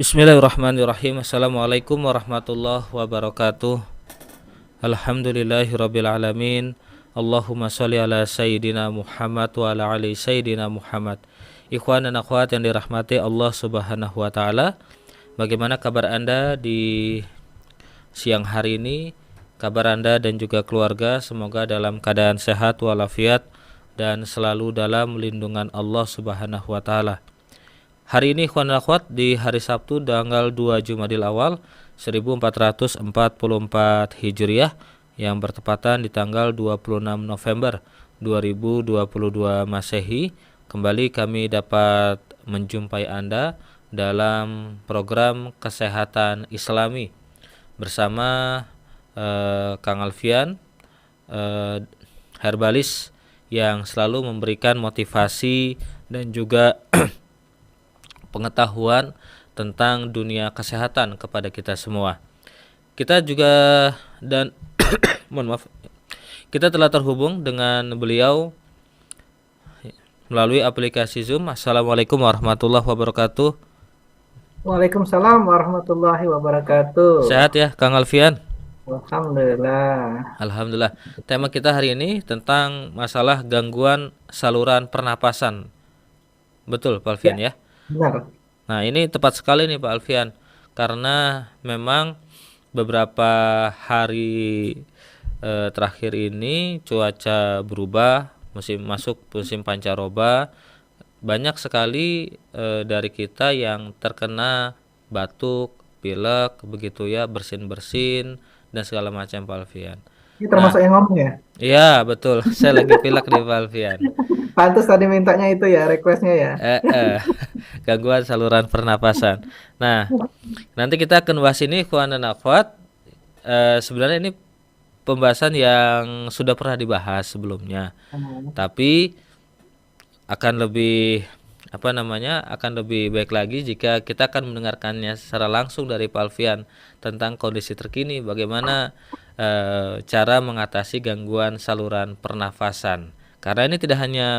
Bismillahirrahmanirrahim. Assalamualaikum warahmatullahi wabarakatuh. Alhamdulillahirabbil alamin. Allahumma shalli ala sayyidina Muhammad wa ala ali sayyidina Muhammad. Ikhwan dan akhwat yang dirahmati Allah Subhanahu wa taala. Bagaimana kabar Anda di siang hari ini? Kabar Anda dan juga keluarga semoga dalam keadaan sehat walafiat dan selalu dalam lindungan Allah Subhanahu wa taala. Hari ini ikhwan dan akhwat di hari Sabtu tanggal 2 Jumadil Awal 1444 Hijriah yang bertepatan di tanggal 26 November 2022 Masehi. Kembali kami dapat menjumpai Anda dalam program Kesehatan Islami bersama Kang Alfian, herbalis yang selalu memberikan motivasi dan juga pengetahuan tentang dunia kesehatan kepada kita semua. Kita juga dan mohon maaf, kita telah terhubung dengan beliau melalui aplikasi Zoom. Assalamualaikum warahmatullahi wabarakatuh. Waalaikumsalam warahmatullahi wabarakatuh. Sehat ya Kang Alfian? Alhamdulillah. Alhamdulillah. Tema kita hari ini tentang masalah gangguan saluran pernapasan. Betul Pak Alfian ya? Benar. Nah, ini tepat sekali nih Pak Alfian, karena memang beberapa hari terakhir ini cuaca berubah, masuk musim pancaroba, banyak sekali dari kita yang terkena batuk, pilek, begitu ya, bersin-bersin dan segala macam Pak Alfian. Ini Nah, termasuk yang ngomong ya? iya betul, saya lagi pilek nih Pak Alfian. Pantes tadi mintanya itu ya, requestnya ya. Gangguan saluran pernapasan. Nah, nanti kita akan bahas ini ikhwan dan akhwat. Sebenarnya ini pembahasan yang sudah pernah dibahas sebelumnya, tapi akan lebih akan lebih baik lagi jika kita akan mendengarkannya secara langsung dari Pak Alfian tentang kondisi terkini, bagaimana cara mengatasi gangguan saluran pernafasan. Karena ini tidak hanya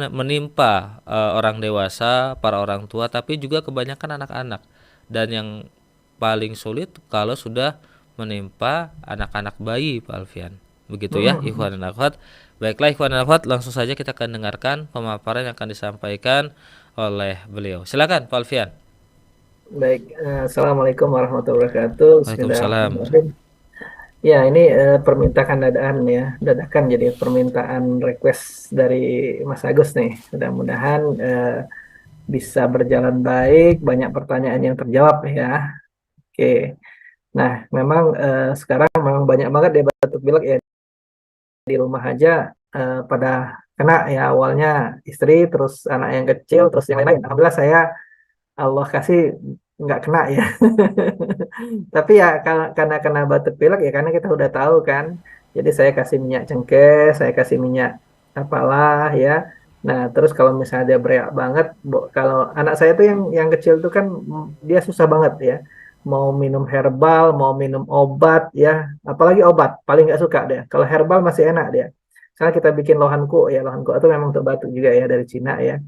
menimpa orang dewasa, para orang tua, tapi juga kebanyakan anak-anak. Dan yang paling sulit kalau sudah menimpa anak-anak bayi, Pak Alfian. Begitu ya, ikhwan dan akhwat. Baiklah ikhwan dan akhwat, langsung saja kita akan dengarkan pemaparan yang akan disampaikan oleh beliau. Silakan Pak Alfian. Baik, Assalamualaikum warahmatullahi wabarakatuh. Waalaikumsalam. Bismillahirrahmanirrahim. Ya, ini permintaan dadakan jadi permintaan request dari Mas Agus nih. Mudah-mudahan bisa berjalan baik, banyak pertanyaan yang terjawab ya. Oke. Nah, memang sekarang memang banyak banget ya batuk pilek ya di rumah aja pada kena ya, awalnya istri, terus anak yang kecil, terus yang lain-lain. Alhamdulillah saya Allah kasih nggak kena ya. Tapi ya karena kena batuk pilek ya karena kita udah tahu kan. Jadi saya kasih minyak cengkeh, saya kasih minyak apalah ya. Nah, terus kalau misalnya dia bereak banget, kalau anak saya tuh yang kecil tuh kan dia susah banget ya. Mau minum herbal, mau minum obat ya, apalagi obat paling nggak suka dia. Kalau herbal masih enak dia. Misalnya kita bikin lohanku ya, lohanku itu memang untuk batuk juga ya dari Cina ya.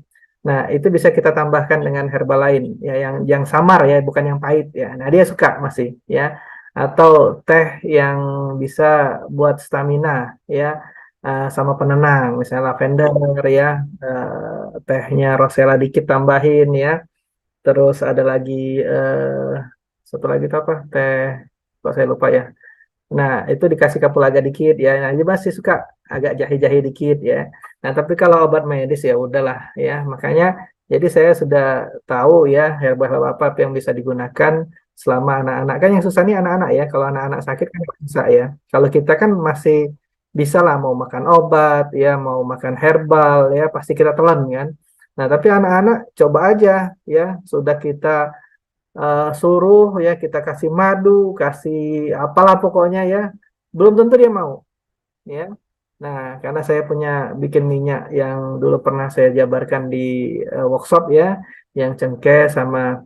Nah, itu bisa kita tambahkan dengan herbal lain ya yang samar ya, bukan yang pahit ya. Nah, dia suka masih ya. Atau teh yang bisa buat stamina ya, sama penenang, misalnya lavender ya, tehnya rosella dikit tambahin ya. Terus ada lagi satu lagi itu apa? Teh kok saya lupa ya. Nah, itu dikasih kapulaga dikit ya. Nah, dia masih suka agak jahe-jahe dikit ya. Nah, tapi kalau obat medis ya udahlah ya. Makanya jadi saya sudah tahu ya herbal apa yang bisa digunakan selama anak-anak. Kan yang susah nih anak-anak ya. Kalau anak-anak sakit kan nggak bisa ya. Kalau kita kan masih bisa lah mau makan obat ya, mau makan herbal ya, pasti kita telan kan. Nah, tapi anak-anak coba aja ya, sudah kita suruh ya kita kasih madu, kasih apalah pokoknya ya, belum tentu dia mau ya. Nah, karena saya punya bikin minyak yang dulu pernah saya jabarkan di workshop ya, yang cengkeh sama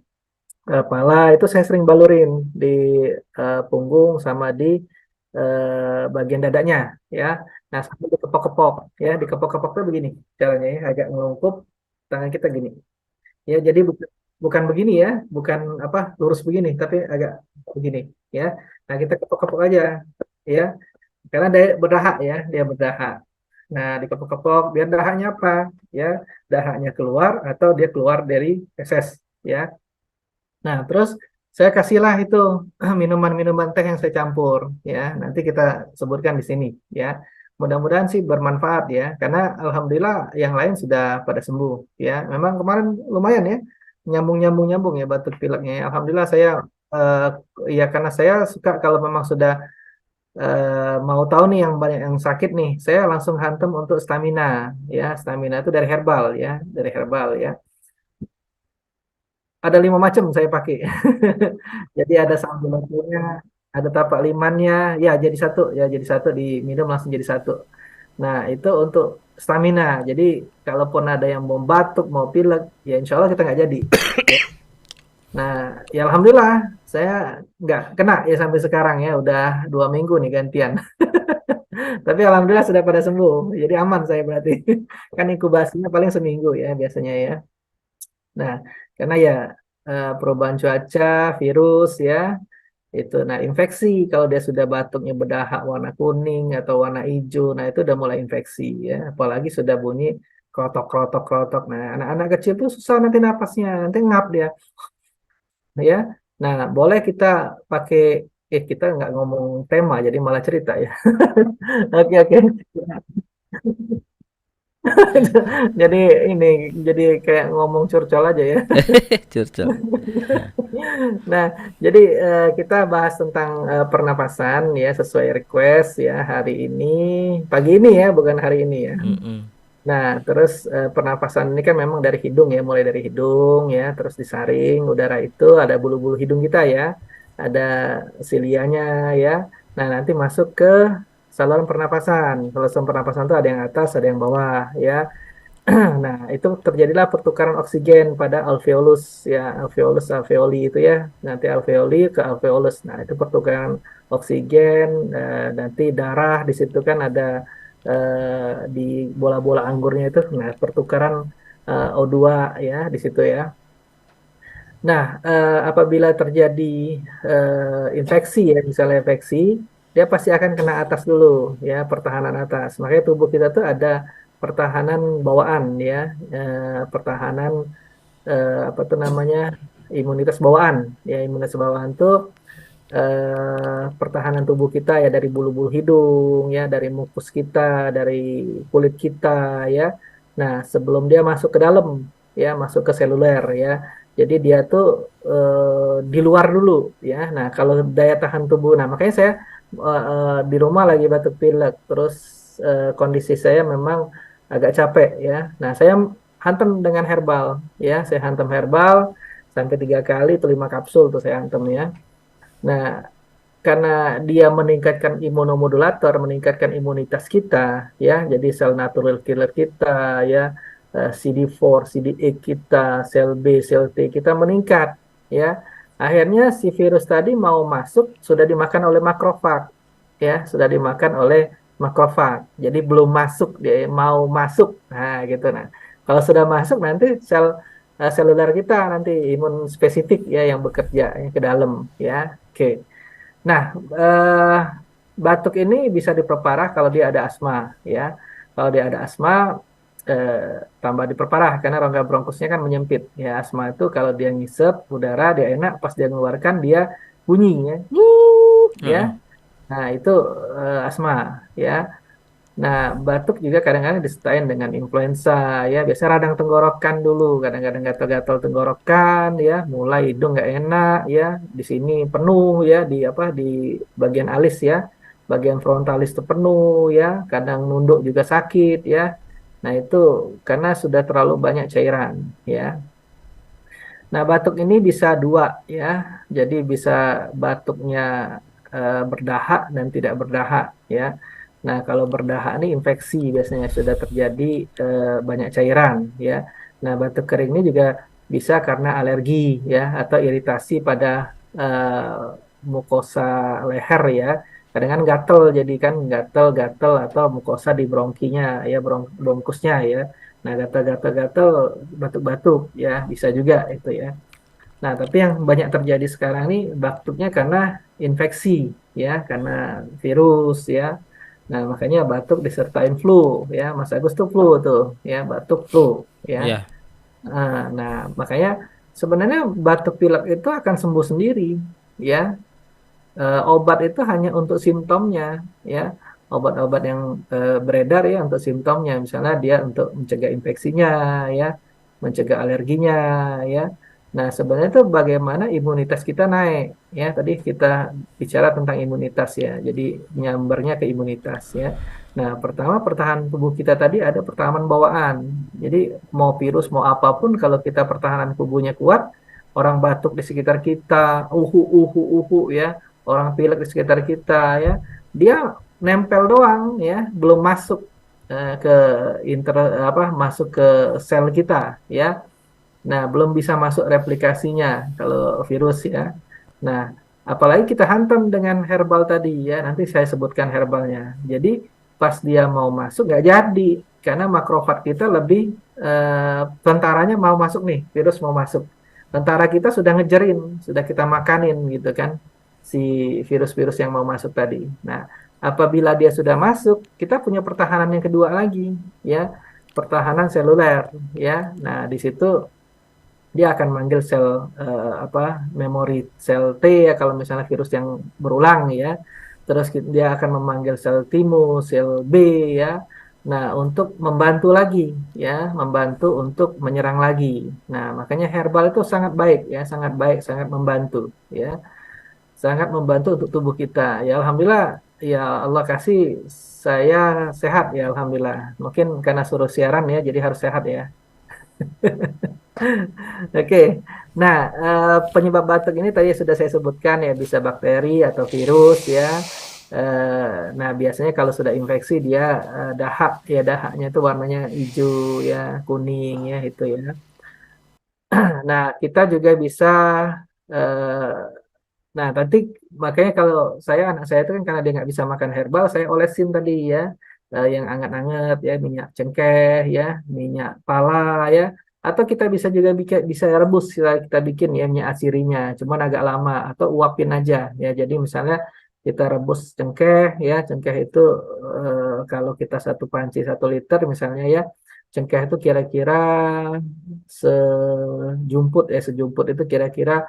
pala itu saya sering balurin di punggung sama di bagian dadanya ya. Nah, sambil dikepok-kepok ya, dikepok-kepoknya begini caranya ya, agak ngelungkup tangan kita gini. Ya, jadi bukan begini ya, bukan apa lurus begini, tapi agak begini ya. Nah, kita kepok-kepok aja ya, karena dia berdahak ya, dia berdahak. Nah, dikepok-kepok biar dahaknya apa? Ya, dahaknya keluar atau dia keluar dari feses ya. Nah, terus saya kasihlah itu minuman-minuman teh yang saya campur ya. Nanti kita sebutkan di sini ya. Mudah-mudahan sih bermanfaat ya, karena alhamdulillah yang lain sudah pada sembuh ya. Memang kemarin lumayan ya, nyambung ya batuk pileknya. Alhamdulillah saya eh, ya karena saya suka kalau memang sudah mau tahu nih yang banyak yang sakit nih, saya langsung hantem untuk stamina ya. Stamina itu dari herbal ya, dari herbal ya. Ada 5 macam saya pakai. Jadi ada sambilotunya, ada tapak limannya, ya jadi satu diminum langsung jadi satu. Nah itu untuk stamina. Jadi kalaupun ada yang mau batuk, mau pilek, ya insya Allah kita nggak jadi. Ya. Nah ya alhamdulillah saya nggak kena ya sampai sekarang ya, udah 2 minggu nih gantian. Tapi alhamdulillah sudah pada sembuh. Jadi aman saya berarti. Kan inkubasinya paling seminggu ya biasanya ya. Nah, karena ya perubahan cuaca, virus ya, itu. Nah, infeksi kalau dia sudah batuknya berdahak warna kuning atau warna hijau, nah itu udah mulai infeksi ya. Apalagi sudah bunyi krotok krotok krotok. Nah, anak-anak kecil tuh susah nanti napasnya, nanti ngap dia, ya. Nah, boleh kita pakai kita nggak ngomong tema, jadi malah cerita ya. Oke oke. Jadi ini jadi kayak ngomong curcol aja ya. Curcol. Nah, jadi kita bahas tentang pernapasan ya sesuai request ya hari ini, pagi ini ya, bukan hari ini ya. Mm-mm. Nah, terus pernapasan ini kan memang dari hidung ya, mulai dari hidung ya, terus disaring udara itu ada bulu-bulu hidung kita ya, ada silianya ya. Nah, nanti masuk ke saluran pernapasan. Saluran pernapasan itu ada yang atas, ada yang bawah ya. Nah, itu terjadilah pertukaran oksigen pada alveolus ya, alveolus alveoli itu ya. Nanti alveoli ke alveolus. Nah, itu pertukaran oksigen, nanti darah di situ kan ada di bola-bola anggurnya itu. Nah, pertukaran O2 ya di situ ya. Nah, apabila terjadi infeksi ya, misalnya infeksi, dia pasti akan kena atas dulu ya, pertahanan atas. Makanya tubuh kita tuh ada pertahanan bawaan ya, pertahanan apa tuh namanya, imunitas bawaan ya. Imunitas bawaan tuh pertahanan tubuh kita ya, dari bulu-bulu hidung ya, dari mukus kita, dari kulit kita ya. Nah, sebelum dia masuk ke dalam ya, masuk ke seluler ya. Jadi dia tuh di luar dulu ya. Nah, kalau daya tahan tubuh, nah makanya saya di rumah lagi batuk pilek, terus kondisi saya memang agak capek ya. Nah, saya hantam dengan herbal ya. Saya hantam herbal sampai 3 kali itu 5 kapsul tuh saya hantam ya. Nah, karena dia meningkatkan imunomodulator, meningkatkan imunitas kita, ya, jadi sel natural killer kita, ya, CD4, CD8 kita, sel B, sel T kita meningkat, ya. Akhirnya si virus tadi mau masuk sudah dimakan oleh makrofag, ya, sudah dimakan oleh makrofag. Jadi belum masuk, dia mau masuk, nah gitu. Nah, kalau sudah masuk nanti sel seluler kita nanti imun spesifik ya yang bekerja ya, ke dalam, ya. Oke. Nah, batuk ini bisa diperparah kalau dia ada asma, ya. Kalau dia ada asma, tambah diperparah karena rongga bronkusnya kan menyempit. Ya, asma itu kalau dia ngisep udara, dia enak, pas dia mengeluarkan dia bunyi, ya. Ya. Mm-mm. Nah, itu asma, ya. Nah, batuk juga kadang-kadang disertai dengan influenza ya. Biasa radang tenggorokan dulu, kadang-kadang gatal-gatal tenggorokan ya, mulai hidung nggak enak ya, di sini penuh ya, di apa di bagian alis ya, bagian frontalis itu penuh ya, kadang nunduk juga sakit ya. Nah, itu karena sudah terlalu banyak cairan ya. Nah, batuk ini bisa dua ya. Jadi bisa batuknya berdahak dan tidak berdahak ya. Nah, kalau berdahak ini infeksi biasanya sudah terjadi banyak cairan ya. Nah, batuk kering ini juga bisa karena alergi ya atau iritasi pada mukosa leher ya. Kadang kan gatel, jadi kan gatel-gatel atau mukosa di bronkinya ya, bronkusnya ya. Nah, gatel-gatel-gatel, batuk-batuk ya, bisa juga itu ya. Nah, tapi yang banyak terjadi sekarang nih batuknya karena infeksi, ya, karena virus, ya. Nah, makanya batuk disertain flu, ya. Mas Agus tuh flu tuh, ya, batuk flu, ya. Ya, Nah, makanya sebenarnya batuk pilek itu akan sembuh sendiri, ya. Obat itu hanya untuk simptomnya, ya. Obat-obat yang beredar ya untuk simptomnya, misalnya dia untuk mencegah infeksinya, ya, mencegah alerginya, ya. Nah, sebenarnya itu bagaimana imunitas kita naik, ya. Tadi kita bicara tentang imunitas ya, jadi nyambernya ke imunitas, ya. Nah, pertama pertahanan tubuh kita tadi ada pertahanan bawaan. Jadi mau virus mau apapun kalau kita pertahanan tubuhnya kuat, orang batuk di sekitar kita, uhu ya, orang pilek di sekitar kita ya, dia nempel doang ya, belum masuk ke inter apa masuk ke sel kita ya. Nah, belum bisa masuk replikasinya kalau virus ya. Nah, apalagi kita hantam dengan herbal tadi ya, nanti saya sebutkan herbalnya. Jadi pas dia mau masuk nggak jadi karena makrofag kita lebih tentaranya mau masuk nih, virus mau masuk. Tentara kita sudah ngejerin, sudah kita makanin gitu kan si virus-virus yang mau masuk tadi. Nah, apabila dia sudah masuk, kita punya pertahanan yang kedua lagi ya, pertahanan seluler ya. Nah, di situ dia akan manggil sel apa memori sel T ya kalau misalnya virus yang berulang ya. Terus dia akan memanggil sel timus, sel B ya. Nah, untuk membantu lagi ya, membantu untuk menyerang lagi. Nah, makanya herbal itu sangat baik ya, sangat baik, sangat membantu ya. Sangat membantu untuk tubuh kita. Ya alhamdulillah ya Allah kasih saya sehat ya alhamdulillah. Mungkin karena suruh siaran ya, jadi harus sehat ya. Oke, nah penyebab batuk ini tadi sudah saya sebutkan ya bisa bakteri atau virus ya. Nah biasanya kalau sudah infeksi dia dahak ya dahaknya itu warnanya hijau ya kuning ya itu ya. Nah kita juga bisa nah nanti makanya kalau saya anak saya itu kan karena dia nggak bisa makan herbal saya olesin tadi ya. Yang anget-anget ya minyak cengkeh ya minyak pala ya atau kita bisa juga bisa rebus kita bikin ya minyak asirinya cuman agak lama atau uapin aja ya jadi misalnya kita rebus cengkeh ya cengkeh itu kalau kita satu panci 1 liter misalnya ya cengkeh itu kira-kira sejumput itu kira-kira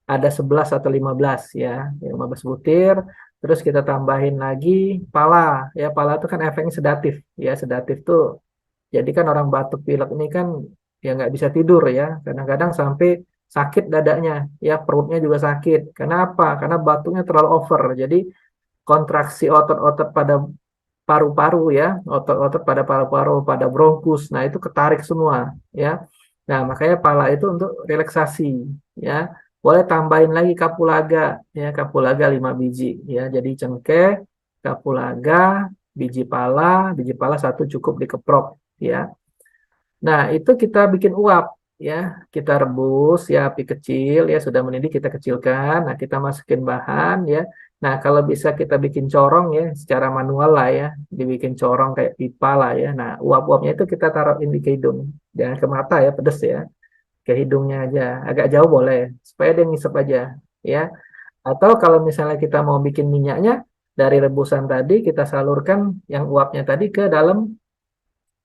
ada 11 atau 15 ya, 15 butir. Terus kita tambahin lagi pala. Ya, pala itu kan efeknya sedatif. Ya, sedatif tuh jadi kan orang batuk pilek ini kan ya nggak bisa tidur ya. Kadang-kadang sampai sakit dadanya, ya perutnya juga sakit. Kenapa? Karena batuknya terlalu over. Jadi kontraksi otot-otot pada paru-paru ya, otot-otot pada paru-paru, pada bronkus. Nah, itu ketarik semua ya. Nah, makanya pala itu untuk relaksasi ya. Boleh tambahin lagi kapulaga ya, kapulaga 5 biji ya. Jadi cengkeh, kapulaga, biji pala satu cukup dikeprok ya. Nah, itu kita bikin uap ya. Kita rebus ya api kecil ya sudah mendidih kita kecilkan. Nah, kita masukin bahan ya. Nah, kalau bisa kita bikin corong ya secara manual lah ya. Dibikin corong kayak pipa lah ya. Nah, uap-uapnya itu kita taruhin di ke hidung. Jangan ke mata ya, pedes ya. Ke hidungnya aja. Agak jauh boleh supaya dia ngisep aja ya. Atau kalau misalnya kita mau bikin minyaknya dari rebusan tadi kita salurkan yang uapnya tadi ke dalam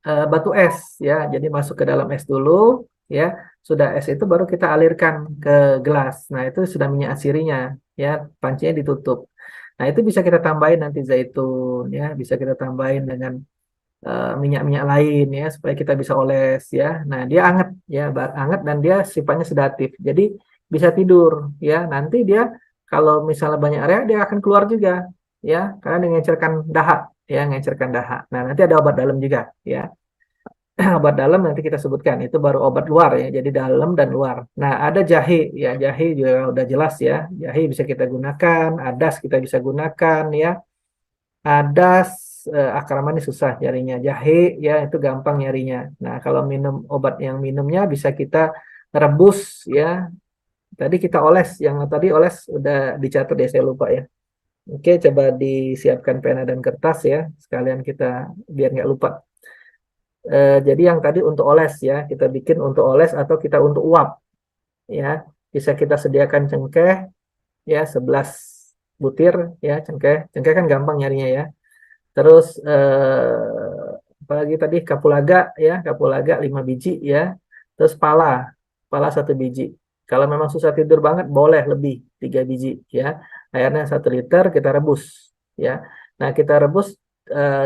batu es ya. Jadi masuk ke dalam es dulu ya. Sudah es itu baru kita alirkan ke gelas. Nah, itu sudah minyak asirinya ya, pancinya ditutup. Nah, itu bisa kita tambahin nanti zaitun ya, bisa kita tambahin dengan minyak-minyak lain ya supaya kita bisa oles ya. Nah, dia anget ya, anget dan dia sifatnya sedatif. Jadi bisa tidur ya. Nanti dia kalau misalnya banyak area dia akan keluar juga ya karena dia ngecerkan dahak ya, ngecerkan dahak. Nah, nanti ada obat dalam juga ya. Obat dalam nanti kita sebutkan itu baru obat luar ya jadi dalam dan luar. Nah ada jahe ya jahe juga udah jelas ya jahe bisa kita gunakan adas kita bisa gunakan ya adas akar manis susah nyarinya jahe ya itu gampang nyarinya. Nah kalau minum obat yang minumnya bisa kita rebus ya tadi kita oles yang tadi oles udah dicatat ya saya lupa ya. Oke coba disiapkan pena dan kertas ya sekalian kita biar nggak lupa. Jadi yang tadi untuk oles ya, kita bikin untuk oles atau kita untuk uap ya. bisa kita sediakan cengkeh ya 11 butir ya cengkeh. Cengkeh kan gampang nyarinya ya. Terus apalagi tadi kapulaga ya, kapulaga 5 biji ya. Terus pala 1 biji. Kalau memang susah tidur banget boleh lebih 3 biji ya. Airnya 1 liter kita rebus ya. Nah kita rebus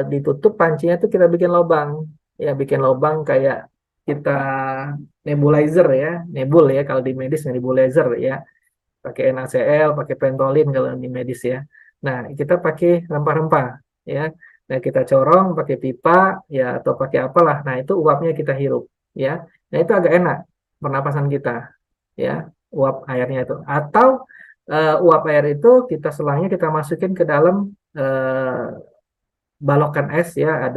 ditutup pancinya tuh kita bikin lubang ya, bikin lubang kayak kita nebulizer ya, nebul ya kalau di medis nebulizer ya, pakai NaCl, pakai Ventolin kalau di medis ya. Nah, kita pakai rempah-rempah ya. Nah, kita corong pakai pipa ya atau pakai apalah. Nah, itu uapnya kita hirup ya. Nah, itu agak enak pernapasan kita ya, uap airnya itu. Atau uap air itu kita selangnya kita masukin ke dalam balokan es ya,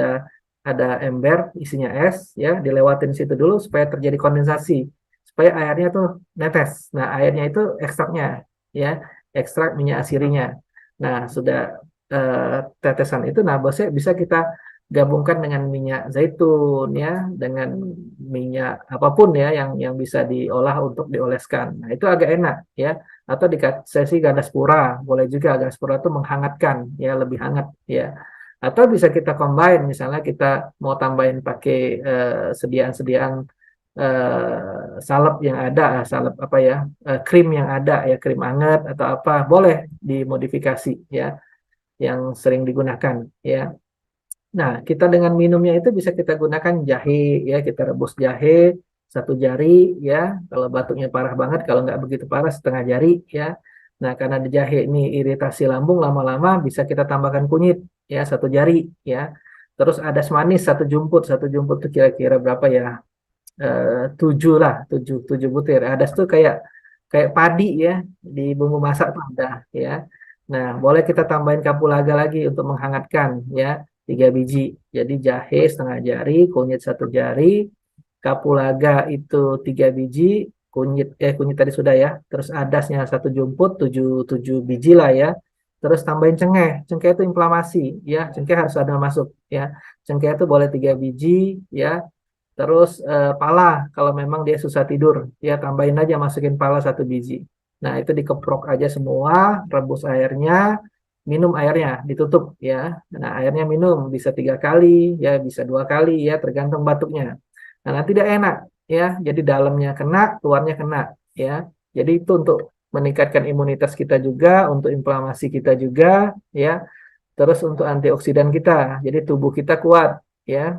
ada ember isinya es ya, dilewatin situ dulu supaya terjadi kondensasi, supaya airnya tuh netes. Nah, airnya itu ekstraknya ya, ekstrak minyak asirinya. Nah, sudah tetesan itu, nah bosnya bisa kita gabungkan dengan minyak zaitun ya, dengan minyak apapun ya yang bisa diolah untuk dioleskan. Nah, itu agak enak ya. Atau dikasih gadaspura, boleh juga. Gadaspura itu menghangatkan ya, lebih hangat ya. Atau bisa kita combine, misalnya kita mau tambahin pakai sediaan-sediaan salep yang ada, salep apa ya, krim yang ada ya, krim anget atau apa, boleh dimodifikasi ya, yang sering digunakan ya. Nah, kita dengan minumnya itu bisa kita gunakan jahe ya, kita rebus jahe 1 jari ya, kalau batuknya parah banget, kalau nggak begitu parah 1/2 jari ya. Nah, karena di jahe ini iritasi lambung lama-lama bisa kita tambahkan kunyit ya 1 jari ya. Terus ada manis 1 jumput, 1 jumput itu kira-kira berapa ya? 7 lah, 7 butir. Ada tuh kayak kayak padi ya, di bumbu masak tuh ada ya. Nah, boleh kita tambahin kapulaga lagi untuk menghangatkan ya, 3 biji. Jadi jahe 1/2 jari, kunyit 1 jari, kapulaga itu 3 biji, kunyit tadi sudah ya. Terus adasnya 1 jumput, 7 biji lah ya. Terus tambahin cengkeh. Cengkeh itu inflamasi ya. Cengkeh harus ada masuk ya. Cengkeh itu boleh 3 biji ya. Terus pala, kalau memang dia susah tidur, ya tambahin aja, masukin pala 1 biji. Nah, itu dikeprok aja semua, rebus airnya, minum airnya, ditutup ya. Nah, airnya minum bisa 3 kali, ya bisa 2 kali ya, tergantung batuknya. Nah, nanti dia enak ya, jadi dalamnya kena, luarnya kena ya. Jadi itu untuk meningkatkan imunitas kita juga, untuk inflamasi kita juga ya. Terus untuk antioksidan kita, jadi tubuh kita kuat ya.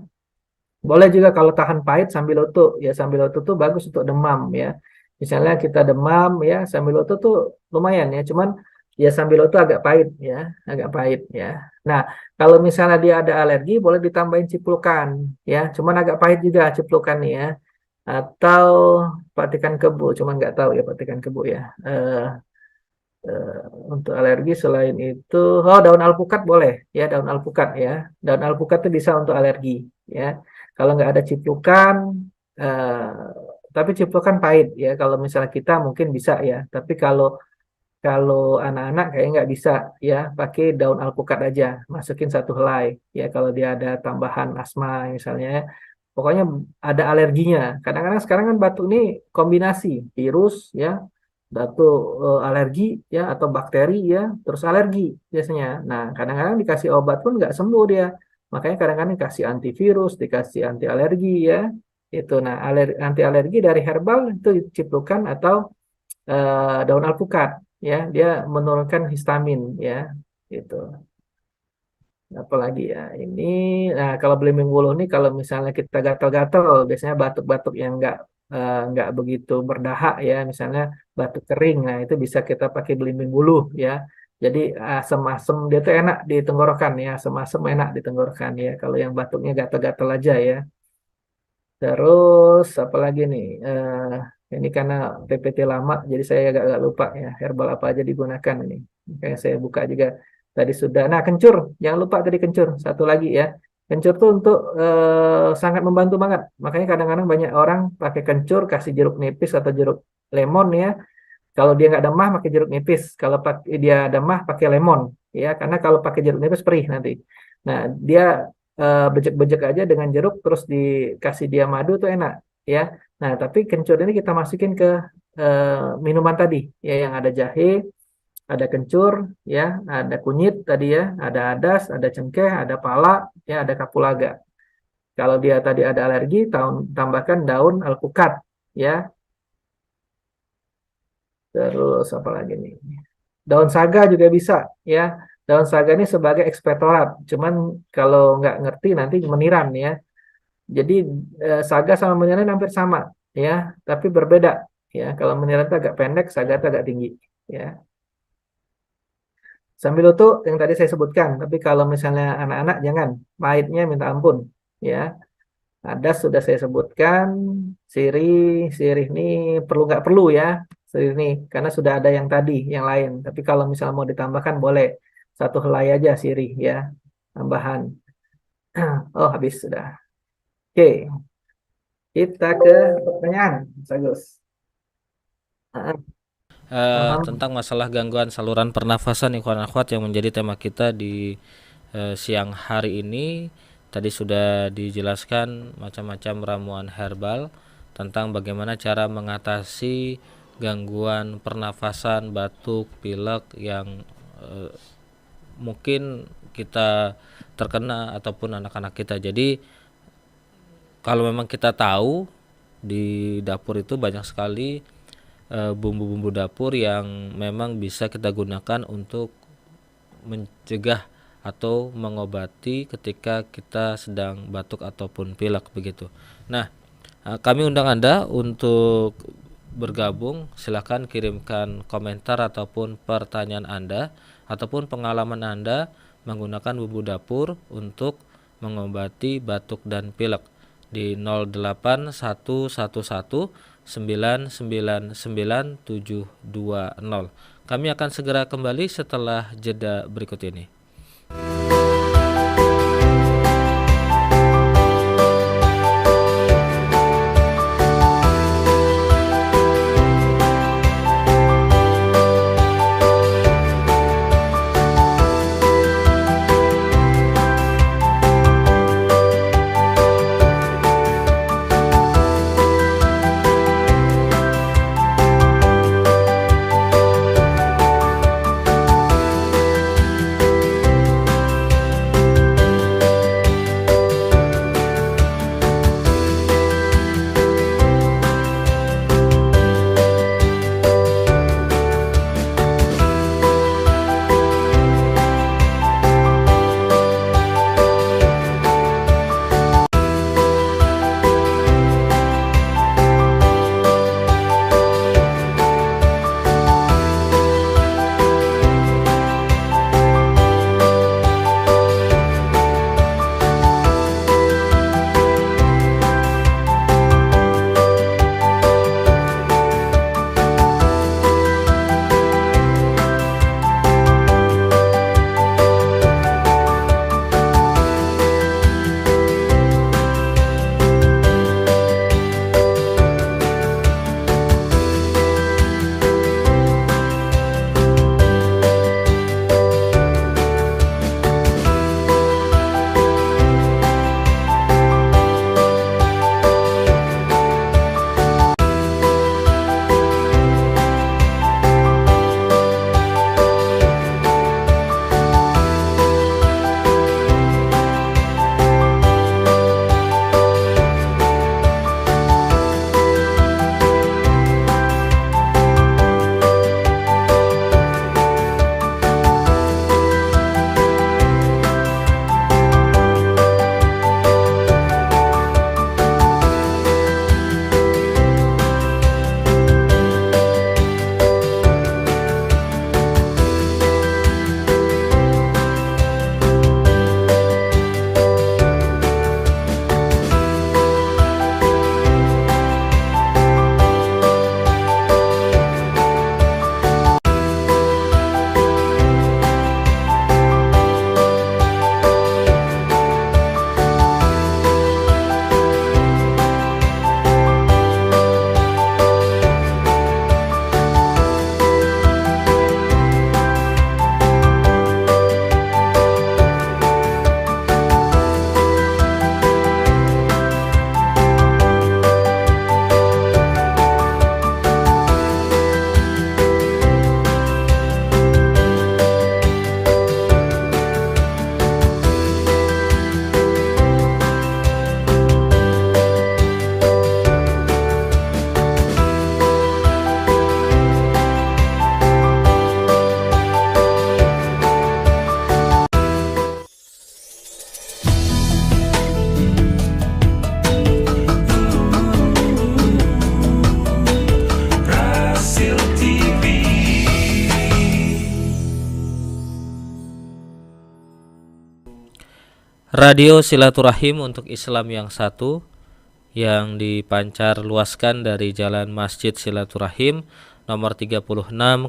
Boleh juga kalau tahan pahit sambil otot ya, sambil otot tuh bagus untuk demam ya. Misalnya kita demam ya, sambil otot tuh lumayan ya, cuman ya sambil otot agak pahit ya, agak pahit ya. Nah, kalau misalnya dia ada alergi boleh ditambahin ciplukan ya, cuman agak pahit juga ciplukan nih ya. Atau patikan kebu, cuman nggak tahu ya patikan kebu ya. Eh, eh, untuk alergi selain itu, oh daun alpukat boleh ya, daun alpukat ya. Daun alpukat itu bisa untuk alergi ya. Kalau nggak ada ciplukan, tapi ciplukan pahit ya. Kalau misalnya kita mungkin bisa ya. Tapi kalau kalau anak-anak kayaknya nggak bisa ya. Pakai daun alpukat aja, masukin 1 helai ya. Kalau dia ada tambahan asma misalnya, ya. Pokoknya ada alerginya. Kadang-kadang sekarang kan batuk ini kombinasi virus ya, batuk alergi ya, atau bakteri ya, terus alergi biasanya. Nah, kadang-kadang dikasih obat pun nggak sembuh dia. Makanya kadang-kadang dikasih antivirus, dikasih anti alergi ya. Itu nah, anti alergi dari herbal itu ciplukan atau daun alpukat ya, dia menurunkan histamin ya. Itu. Apalagi ya ini, nah kalau belimbing buluh ini kalau misalnya kita gatal-gatal, biasanya batuk-batuk yang nggak begitu berdahak ya, misalnya batuk kering, nah itu bisa kita pakai belimbing buluh ya. Jadi asam-asam dia tuh enak di tenggorokan ya, asam-asam enak di tenggorokan ya. Kalau yang batuknya gatal-gatal aja ya. Terus apalagi nih? Ini karena PPT lama, jadi saya agak lupa ya herbal apa aja digunakan ini. Kayak saya buka juga tadi sudah. Nah, kencur, jangan lupa tadi kencur. Satu lagi ya, kencur tuh untuk sangat membantu banget. Makanya kadang-kadang banyak orang pakai kencur, kasih jeruk nipis atau jeruk lemon ya. Kalau dia nggak demam, pakai jeruk nipis. Kalau dia demam, pakai lemon ya. Karena kalau pakai jeruk nipis perih nanti. Nah, dia bejek-bejek aja dengan jeruk terus dikasih dia madu tuh enak ya. Nah, tapi kencur ini kita masukin ke minuman tadi ya yang ada jahe, ada kencur, ya, ada kunyit tadi ya, ada adas, ada cengkeh, ada pala, ya, ada kapulaga. Kalau dia tadi ada alergi, tambahkan daun alpukat, ya. Terus apa lagi nih? Daun saga juga bisa, ya. Daun saga ini sebagai ekspektorat. Cuman kalau nggak ngerti nanti meniran, ya. Jadi saga sama meniran hampir sama, ya, tapi berbeda, ya. Kalau meniran itu agak pendek, saga itu agak tinggi, ya. Sambil utuh yang tadi saya sebutkan, tapi kalau misalnya anak-anak jangan, pahitnya minta ampun, ya. Ada sudah saya sebutkan, sirih ini perlu nggak perlu ya, sirih ini karena sudah ada yang tadi, yang lain. Tapi kalau misalnya mau ditambahkan boleh satu helai aja sirih ya, tambahan. Oh habis sudah. Oke, kita ke pertanyaan, Mas Agus. Ah, Tentang masalah gangguan saluran pernafasan ikhwan akhwat yang menjadi tema kita di siang hari ini. Tadi sudah dijelaskan macam-macam ramuan herbal tentang bagaimana cara mengatasi gangguan pernafasan, batuk, pilek yang mungkin kita terkena ataupun anak-anak kita. Jadi kalau memang kita tahu di dapur itu banyak sekali bumbu-bumbu dapur yang memang bisa kita gunakan untuk mencegah atau mengobati ketika kita sedang batuk ataupun pilek begitu. Nah, kami undang Anda untuk bergabung. Silakan kirimkan komentar ataupun pertanyaan Anda ataupun pengalaman Anda menggunakan bumbu dapur untuk mengobati batuk dan pilek di 0811999720. Kami akan segera kembali setelah jeda berikut ini. Radio Silaturahim untuk Islam yang satu yang dipancar luaskan dari Jalan Masjid Silaturahim nomor 36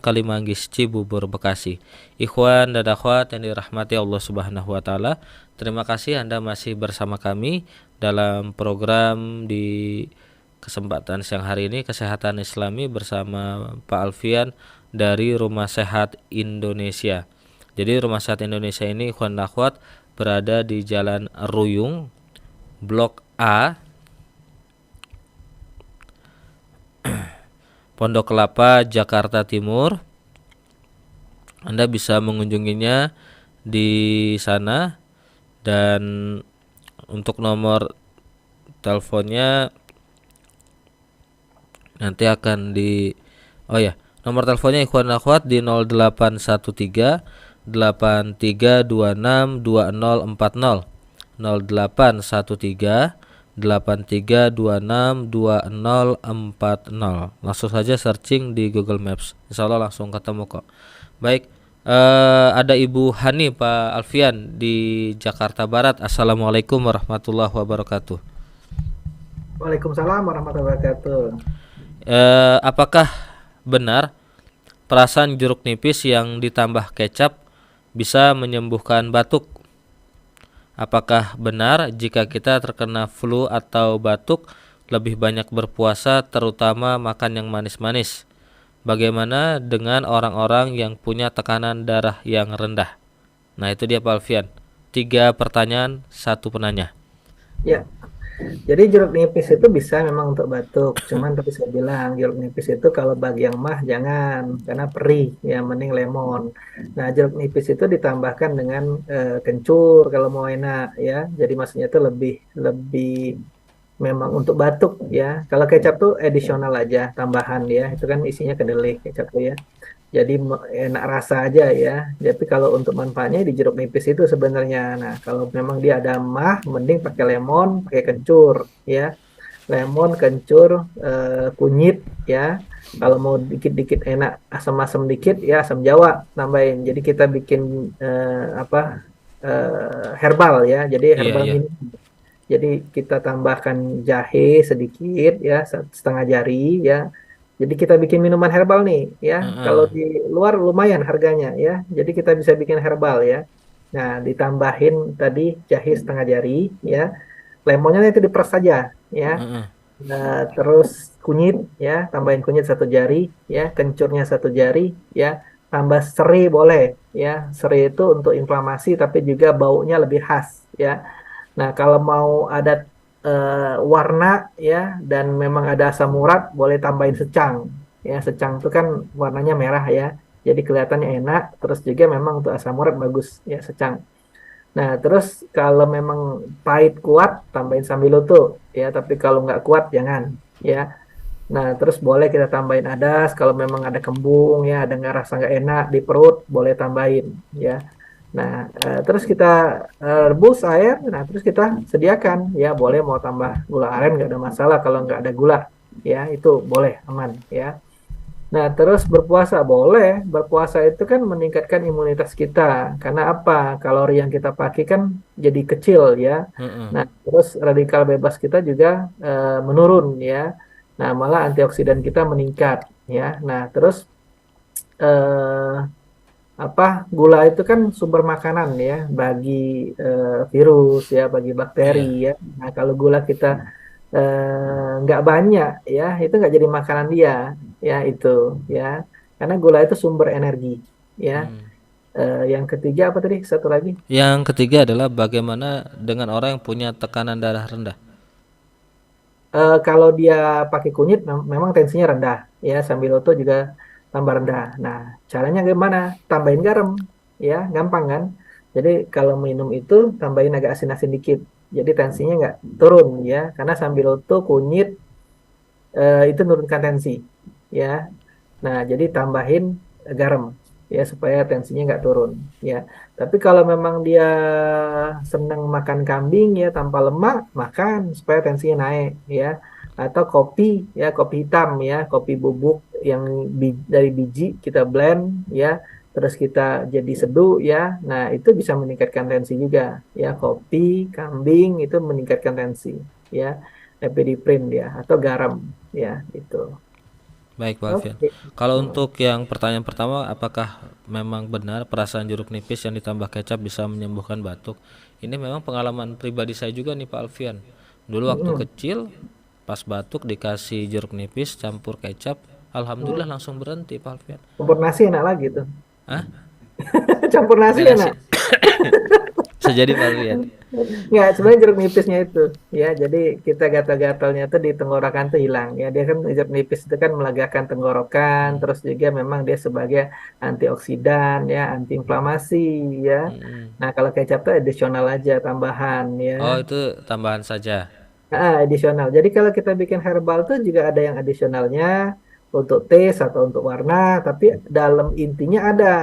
Kalimanggis Cibubur Bekasi. Ikhwan dan akhwat yang dirahmati Allah Subhanahu wa taala, terima kasih Anda masih bersama kami dalam program di kesempatan siang hari ini Kesehatan Islami bersama Pak Alfian dari Rumah Sehat Indonesia. Jadi Rumah Sehat Indonesia ini ikhwan dan akhwat berada di Jalan Ruyung, Blok A, Pondok Kelapa, Jakarta Timur. Anda bisa mengunjunginya di sana, dan untuk nomor teleponnya nanti akan nomor teleponnya ikhwan dan akhwat di 0813 8326 2040 0813 8326 2040. Langsung saja searching di Google Maps, insya Allah langsung ketemu kok. Baik, ada Ibu Hani Pak Alfian di Jakarta Barat. Assalamualaikum warahmatullahi wabarakatuh. Waalaikumsalam warahmatullahi wabarakatuh. Apakah benar perasan jeruk nipis yang ditambah kecap bisa menyembuhkan batuk? Apakah benar jika kita terkena flu atau batuk lebih banyak berpuasa, terutama makan yang manis-manis? Bagaimana dengan orang-orang yang punya tekanan darah yang rendah? Nah, itu dia Pak Alfian. 3 pertanyaan, 1 penanya. Ya, jadi jeruk nipis itu bisa memang untuk batuk. Cuman tadi saya bilang jeruk nipis itu kalau bagi yang mah jangan, karena perih, ya mending lemon. Nah, jeruk nipis itu ditambahkan dengan kencur kalau mau enak ya. Jadi maksudnya itu lebih lebih memang untuk batuk ya. Kalau kecap tuh additional aja, tambahan ya. Itu kan isinya kedelai kecap tuh ya. Jadi enak rasa aja ya. Tapi kalau untuk manfaatnya di jeruk nipis itu sebenarnya. Nah, kalau memang dia ada mah, mending pakai lemon, pakai kencur ya. Lemon, kencur, kunyit ya. Kalau mau dikit-dikit enak, asam-asam dikit ya, asam Jawa tambahin. Jadi kita bikin herbal ya. Jadi herbal minum. Jadi kita tambahkan jahe sedikit ya, setengah jari ya. Jadi kita bikin minuman herbal nih ya. Kalau di luar lumayan harganya ya. Jadi kita bisa bikin herbal ya. Nah, ditambahin tadi jahe setengah jari ya. Lemonnya itu diperas saja ya. Nah, terus kunyit ya, tambahin kunyit 1 jari ya, kencurnya 1 jari ya. Tambah serai boleh ya. Serai itu untuk inflamasi tapi juga baunya lebih khas ya. Nah, kalau mau ada warna ya dan memang ada asam urat, boleh tambahin secang ya. Secang itu kan warnanya merah ya, jadi kelihatannya enak. Terus juga memang untuk asam urat bagus ya secang. Nah, terus kalau memang pahit kuat, tambahin sambiloto ya, tapi kalau nggak kuat jangan ya. Nah, terus boleh kita tambahin adas kalau memang ada kembung ya, ada nggak rasa nggak enak di perut, boleh tambahin ya. Nah, terus kita rebus air. Nah, terus kita sediakan ya, boleh mau tambah gula aren nggak ada masalah kalau nggak ada gula ya, itu boleh aman ya. Nah, terus berpuasa boleh. Berpuasa itu kan meningkatkan imunitas kita. Karena apa? Kalori yang kita pakai kan jadi kecil ya. Nah, terus radikal bebas kita juga menurun ya. Nah, malah antioksidan kita meningkat ya. Nah, terus gula itu kan sumber makanan ya bagi virus ya, bagi bakteri ya. Nah, kalau gula kita nggak banyak ya, itu nggak jadi makanan dia ya, itu ya, karena gula itu sumber energi ya. Yang ketiga apa tadi, satu lagi? Yang ketiga adalah bagaimana dengan orang yang punya tekanan darah rendah? Kalau dia pakai kunyit memang tensinya rendah ya, sambiloto juga tambah rendah. Nah, caranya gimana? Tambahin garam ya, gampang kan? Jadi kalau minum itu tambahin agak asin-asin dikit. Jadi tensinya nggak turun ya, karena sambiloto kunyit itu menurunkan tensi ya. Nah, jadi tambahin garam ya supaya tensinya nggak turun ya. Tapi kalau memang dia senang makan kambing ya tanpa lemak, makan supaya tensinya naik ya. Atau kopi ya, kopi hitam ya, kopi bubuk yang dari biji kita blend ya, terus kita jadi seduh ya. Nah, itu bisa meningkatkan tensi juga ya. Kopi, kambing itu meningkatkan tensi ya. Epinephrine ya atau garam ya itu. Baik Pak Alfian. Oke. Kalau Hmm. untuk yang pertanyaan pertama, apakah memang benar perasaan jeruk nipis yang ditambah kecap bisa menyembuhkan batuk? Ini memang pengalaman pribadi saya juga nih Pak Alfian. Dulu waktu Hmm. kecil, pas batuk dikasih jeruk nipis campur kecap, alhamdulillah Hmm. langsung berhenti Pak Alfian. Campur nasi enak lagi tuh. Hah? Campur nasi Pakai nasi? enak. Sejadi Pak Alfian. Nggak, sebenarnya jeruk nipisnya itu ya. Jadi kita gatal-gatalnya tuh di tenggorokan tuh hilang ya. Dia kan jeruk nipis itu kan melegakan tenggorokan, Hmm. terus juga memang dia sebagai antioksidan ya, antiinflamasi ya. Hmm. Nah, kalau kecap tuh additional aja tambahan ya. Oh itu tambahan saja. Additional. Jadi kalau kita bikin herbal tuh juga ada yang additionalnya untuk taste atau untuk warna, tapi dalam intinya ada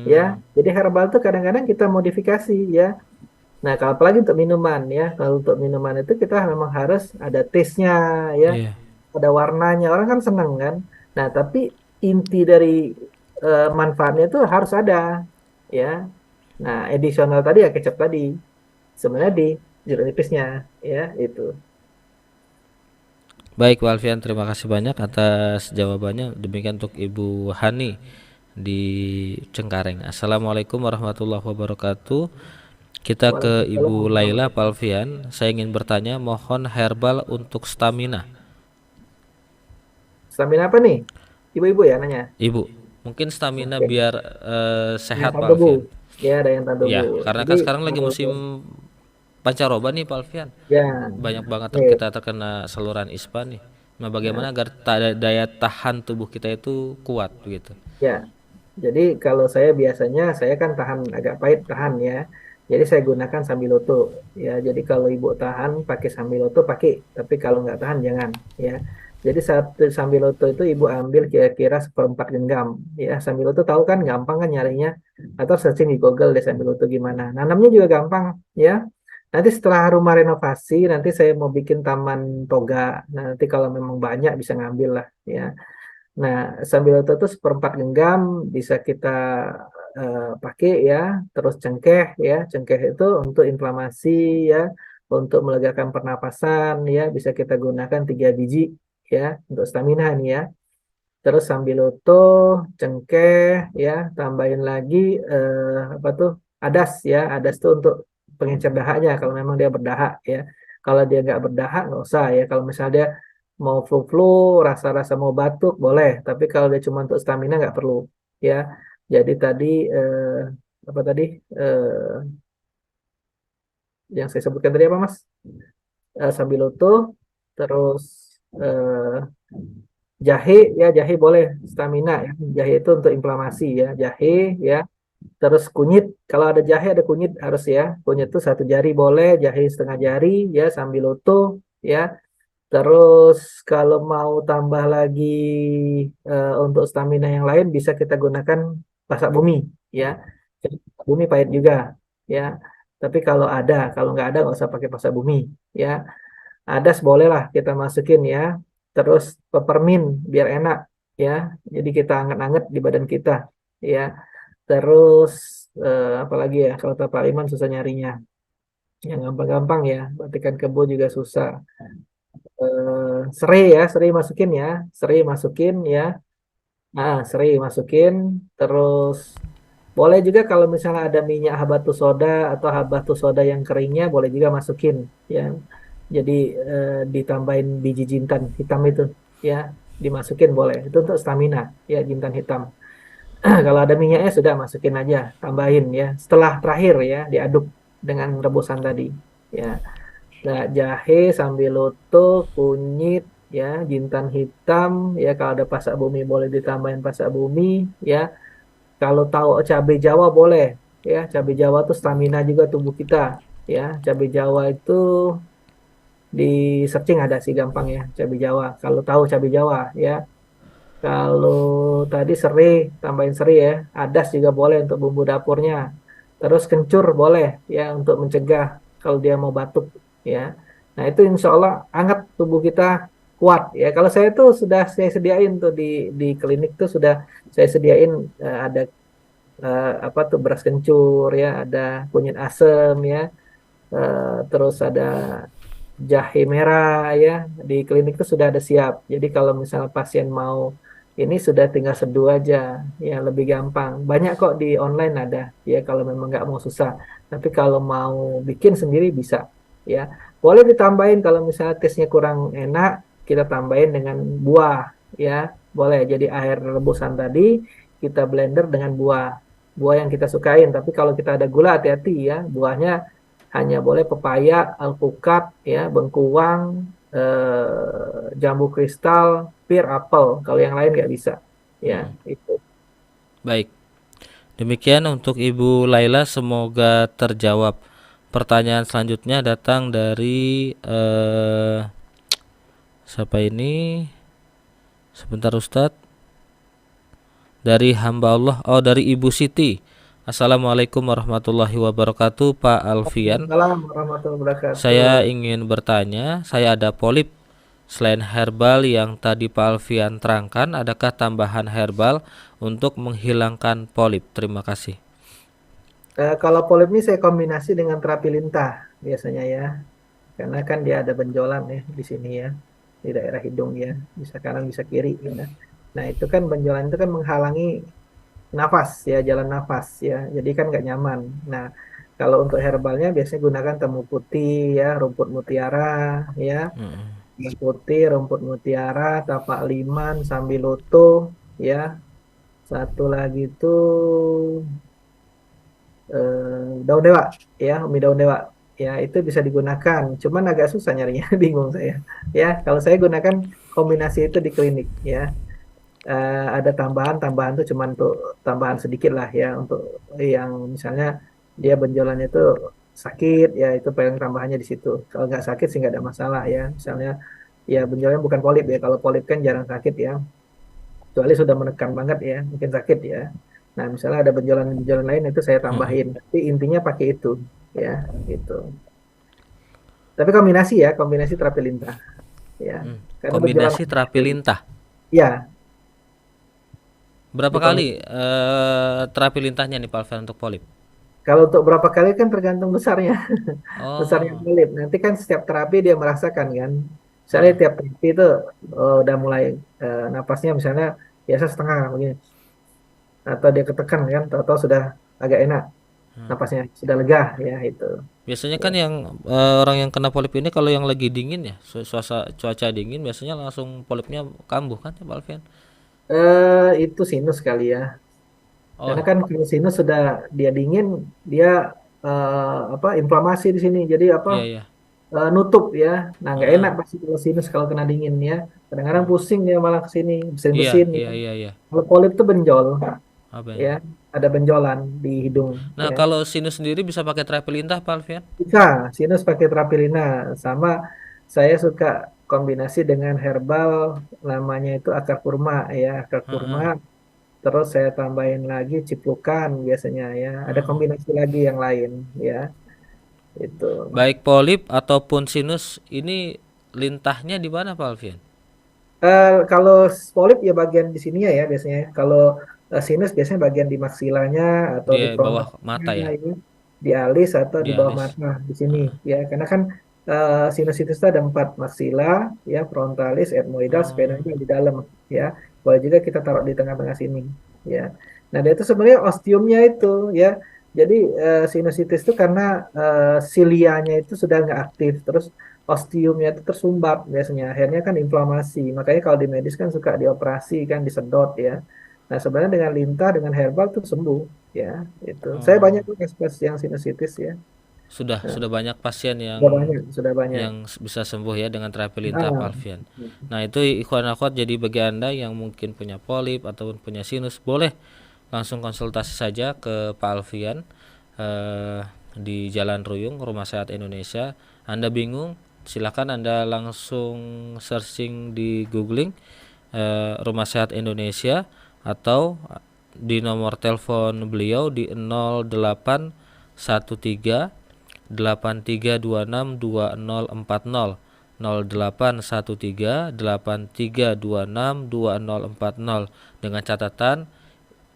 ya. Hmm. Jadi herbal tuh kadang-kadang kita modifikasi ya. Nah, kalau apalagi untuk minuman ya, kalau untuk minuman itu kita memang harus ada taste-nya ya, Iya. ada warnanya. Orang kan seneng kan. Nah, tapi inti dari manfaatnya itu harus ada ya. Nah, additional tadi ya kecap tadi. Sebenarnya di jeruk nipisnya ya itu. Baik Pak Alfian, terima kasih banyak atas jawabannya. Demikian untuk Ibu Hani di Cengkareng. Assalamualaikum warahmatullahi wabarakatuh. Kita ke Waalaikumsalam Ibu Laila warahmatullahi Pak Alfian. Saya ingin bertanya, mohon herbal untuk stamina. wabarakatuh. Stamina apa nih? Ibu-ibu ya nanya. Ibu, mungkin stamina Oke. biar Daya sehat tahan Pak tubuh. Alfian. Ya, daya tahan tubuh. Ya, karena Jadi kan sekarang lagi kalau musim pancaroba nih Pak Alfian. ya, Banyak banget nih, kita terkena saluran ispa nih. Nah, ya, bagaimana agar daya tahan tubuh kita itu kuat gitu? ya. Jadi kalau saya biasanya saya kan tahan agak pahit tahan ya. Jadi saya gunakan sambiloto ya. Jadi kalau ibu tahan pakai sambiloto pakai, tapi kalau nggak tahan jangan ya. Jadi satu sambiloto itu ibu ambil kira-kira seperempat genggam ya. Sambiloto tahu kan gampang kan nyarinya atau searching di Google deh sambiloto gimana. Nanamnya juga gampang ya. Nanti setelah rumah renovasi nanti saya mau bikin taman toga. Nah, nanti kalau memang banyak bisa ngambil lah ya. Nah, sambiloto itu seperempat genggam bisa kita pakai ya. Terus cengkeh ya, cengkeh itu untuk inflamasi ya, untuk melegakan pernapasan ya, bisa kita gunakan 3 biji ya untuk stamina nih ya. Terus sambiloto, cengkeh ya, tambahin lagi apa tuh? Adas ya, adas tuh untuk pengencer dahaknya kalau memang dia berdahak ya. Kalau dia nggak berdahak nggak usah ya. Kalau misalnya dia mau flu-flu, rasa-rasa mau batuk boleh. Tapi kalau dia cuma untuk stamina nggak perlu ya. Jadi tadi apa tadi yang saya sebutkan tadi apa Mas? Sambiloto, terus eh, jahe ya jahe boleh stamina ya. Jahe itu untuk inflamasi ya. Jahe ya. Terus kunyit, kalau ada jahe ada kunyit harus ya. Kunyit itu 1 jari boleh, jahe setengah jari ya sambil utuh ya. Terus kalau mau tambah lagi untuk stamina yang lain bisa kita gunakan pasak bumi ya. Jadi, pasak bumi pahit juga ya. Tapi kalau ada, kalau nggak ada nggak usah pakai pasak bumi ya. Adas boleh lah kita masukin ya. Terus peppermint biar enak ya. Jadi kita anget-anget di badan kita ya. Terus apalagi ya kalau tapak liman susah nyarinya. Yang gampang-gampang ya. Batikan kebo juga susah. Serai ya, serai masukin ya. Serai masukin ya. Nah, serai masukin. Terus boleh juga kalau misalnya ada minyak habatus soda atau habatus soda yang keringnya boleh juga masukin ya. Jadi ditambahin biji jintan hitam itu ya, dimasukin boleh. Itu untuk stamina ya jintan hitam. Kalau ada minyaknya sudah masukin aja, tambahin ya. Setelah terakhir ya diaduk dengan rebusan tadi. Ya, nah, jahe, sambiloto, kunyit, ya, jintan hitam. Ya, kalau ada pasak bumi boleh ditambahin pasak bumi. Ya, kalau tahu cabai Jawa boleh. Ya, cabai Jawa tuh stamina juga tubuh kita. Ya, cabai Jawa itu di searching ada sih gampang ya, cabai Jawa. Kalau tahu cabai Jawa ya. Kalau tadi serai, tambahin serai ya. Adas juga boleh untuk bumbu dapurnya. Terus kencur boleh ya untuk mencegah kalau dia mau batuk ya. Nah itu insya Allah anget tubuh kita kuat ya. Kalau saya tuh sudah saya sediain tuh di klinik tuh sudah saya sediain ada apa tuh beras kencur ya, ada kunyit asem ya, terus ada jahe merah ya, di klinik itu sudah ada siap. Jadi kalau misalnya pasien mau ini sudah tinggal seduh aja, ya lebih gampang. Banyak kok di online ada ya kalau memang nggak mau susah. Tapi kalau mau bikin sendiri bisa ya. Boleh ditambahin kalau misalnya tesnya kurang enak, kita tambahin dengan buah ya. Boleh. Jadi air rebusan tadi kita blender dengan buah. Buah yang kita sukain. Tapi kalau kita ada gula hati-hati ya. Buahnya hanya boleh pepaya, alpukat, ya, bengkuang, jambu kristal, pir, apel. Kalau yang lain nggak bisa. Ya, Mm-mm. itu. Baik. Demikian untuk Ibu Laila, semoga terjawab. Pertanyaan selanjutnya datang dari siapa ini? Sebentar Ustadz. Dari hamba Allah. Oh, dari Ibu Siti. Assalamualaikum warahmatullahi wabarakatuh, Pak Alfian. Waalaikumsalam warahmatullahi wabarakatuh. Saya ingin bertanya, saya ada polip. Selain herbal yang tadi Pak Alfian terangkan, adakah tambahan herbal untuk menghilangkan polip? Terima kasih. Kalau polip ini saya kombinasi dengan terapi lintah biasanya ya. Karena kan dia ada benjolan ya di sini ya. Di daerah hidung ya. Bisa kanan, bisa kiri. Ya. Nah itu kan benjolan itu kan menghalangi nafas ya, jalan nafas ya, jadi kan nggak nyaman. Nah kalau untuk herbalnya biasanya gunakan temu putih ya, rumput mutiara ya, Mm-mm. temu putih, rumput mutiara, tapak liman, sambiloto ya, satu lagi itu daun dewa ya, umi daun dewa ya, itu bisa digunakan, cuman agak susah nyarinya. Bingung saya ya. Kalau saya gunakan kombinasi itu di klinik ya. Ada tambahan tuh cuman untuk tambahan sedikit lah ya, untuk yang misalnya dia benjolannya itu sakit ya, itu paling tambahannya di situ. Kalau nggak sakit sih nggak ada masalah ya. Misalnya ya benjolannya bukan polip ya, kalau polip kan jarang sakit ya, kecuali sudah menekan banget ya mungkin sakit ya. Nah misalnya ada benjolan-benjolan lain itu saya Mm-mm. tambahin, tapi intinya pakai itu ya, itu. Tapi kombinasi ya, kombinasi terapi lintah ya, karena benjolan Kombinasi terapi lintah. ya Berapa di kali terapi lintahnya nih Pak Alfian untuk polip? Kalau untuk berapa kali kan tergantung besarnya, besarnya Oh. kulit. Nanti kan setiap terapi dia merasakan kan. Misalnya Mm-mm. tiap terapi itu udah mulai napasnya misalnya biasa setengah begini, atau dia ketekan kan, tahu-tahu sudah agak enak napasnya, sudah lega ya itu. Biasanya Ya. kan yang orang yang kena polip ini kalau yang lagi dingin ya, cuaca dingin biasanya langsung polipnya kambuh kan ya Pak Alfian? Itu sinus kali ya. Oh, Karena kan kalau sinus sudah dia dingin, dia apa inflamasi di sini. Jadi apa iya iya. nutup ya. Nah, nggak Heeh. enak pasti kalau sinus kalau kena dingin ya. Kadang-kadang pusing dia malah ke sini, Iya, bersin-bersin ya. iya, iya, iya. Kalau polip itu benjol Apa ya, ini? ada benjolan di hidung Nah, ya. kalau sinus sendiri bisa pakai terapi lintah Pak Alfian? Bisa sinus pakai terapilina, sama saya suka kombinasi dengan herbal namanya itu akar kurma ya, akar kurma. Heeh. Terus saya tambahin lagi ciplukan biasanya ya. Ada Heeh. kombinasi lagi yang lain ya. Itu. Baik polip ataupun sinus ini lintahnya di mana Pak Alfian? Kalau polip ya bagian di sini ya biasanya. Kalau sinus biasanya bagian di maksilanya atau Di di bawah frontalnya mata ya, ya, di alis atau di di bawah alis. mata di sini ya. Karena kan sinusitis itu ada empat, maksila ya, frontalis, etmoidal, Oh. sphenoidal di dalam ya. Boleh juga kita taruh di tengah-tengah sini ya. Nah dia itu sebenarnya ostiumnya itu ya. Jadi sinusitis itu karena silianya itu sudah nggak aktif, terus ostiumnya itu tersumbat biasanya, akhirnya kan inflamasi, makanya kalau di medis kan suka dioperasi kan, disedot ya. Nah sebenarnya dengan lintah, dengan herbal tuh sembuh ya. Itu saya banyak Oh. tuh kasus yang sinusitis ya. Nah, Sudah banyak pasien sudah banyak, sudah banyak. yang bisa sembuh ya dengan terapi lintah Pak Ah, Alfian. Nah, itu ikhwan akhwat, jadi bagi Anda yang mungkin punya polip ataupun punya sinus, boleh langsung konsultasi saja ke Pak Alfian di Jalan Ruyung, Rumah Sehat Indonesia. Anda bingung, silakan Anda langsung searching di googling Rumah Sehat Indonesia, atau di nomor telepon beliau di 0813 83262040, 0813 83262040, dengan catatan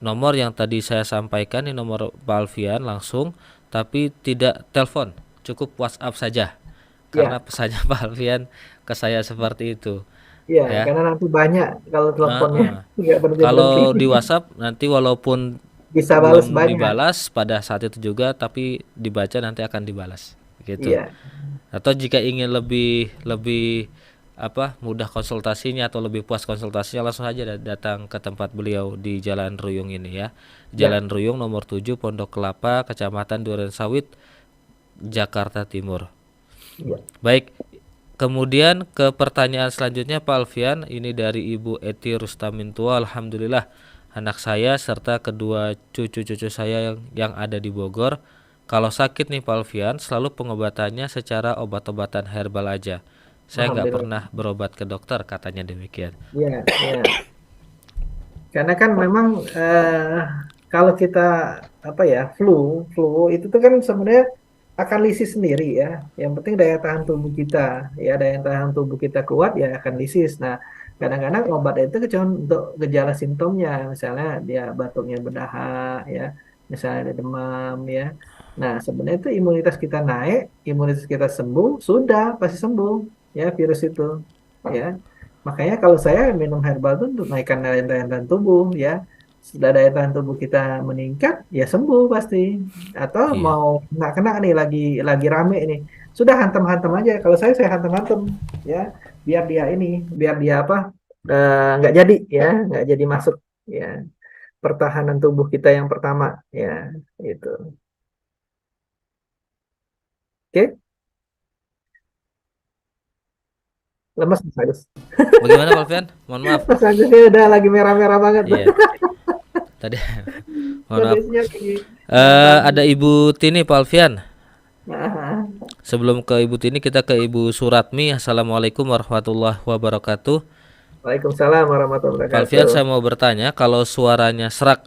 nomor yang tadi saya sampaikan, ini nomor Pak Alfian langsung, tapi tidak telepon, cukup WhatsApp saja. Karena Ya, pesannya Pak Alfian ke saya seperti itu, ya, ya. karena nanti banyak kalau teleponnya Heeh. nggak berhenti-berhenti. Kalau di WhatsApp nanti walaupun Bisa balas belum banyak. dibalas pada saat itu juga, tapi dibaca nanti akan dibalas, gitu. Iya, Atau jika ingin lebih lebih mudah konsultasinya atau lebih puas konsultasinya, langsung aja datang ke tempat beliau di Jalan Ruyung ini ya. ya, Jalan Ruyung nomor 7 Pondok Kelapa, Kecamatan Durensawit, Jakarta Timur. iya. Baik, kemudian ke pertanyaan selanjutnya Pak Alfian, ini dari Ibu Eti Rustamintua. Alhamdulillah anak saya serta kedua cucu-cucu saya yang ada di Bogor, kalau sakit nih Pak Alfian, selalu pengobatannya secara obat-obatan herbal aja. Saya nggak Alhamdulillah. pernah berobat ke dokter, katanya demikian. Ya, ya. Karena kan memang kalau kita apa ya flu itu tuh kan sebenarnya akan lisis sendiri ya. Yang penting daya tahan tubuh kita ya, daya tahan tubuh kita kuat ya akan lisis. Nah, kadang-kadang obat itu cuma untuk gejala simptomnya, misalnya dia batuknya berdahak ya, misalnya ada demam ya. Nah, sebenarnya itu imunitas kita naik, imunitas kita sembuh, sudah pasti sembuh ya virus itu ya. Makanya kalau saya minum herbal itu untuk naikkan daya tahan tubuh ya. Sudah daya tahan tubuh kita meningkat, ya sembuh pasti. Atau Iya, mau kena nih lagi rame nih, sudah hantam-hantam aja. Kalau saya hantam-hantam ya, biar dia ini, biar dia apa nggak jadi ya, nggak jadi masuk ya pertahanan tubuh kita yang pertama ya itu. Oke, lemes Mas Agus. bagaimana Pak Alfian? Mohon maaf. Mas Agusnya udah lagi merah-merah banget. Iya, tadi mohon maaf. Kondisinya lagi merah. Ada Ibu Tini Pak Alfian. Nah, Sebelum ke Ibu Tini, kita ke Ibu Suratmi. Assalamualaikum warahmatullahi wabarakatuh. Waalaikumsalam warahmatullahi Pak wabarakatuh. Alfian, saya mau bertanya, kalau suaranya serak,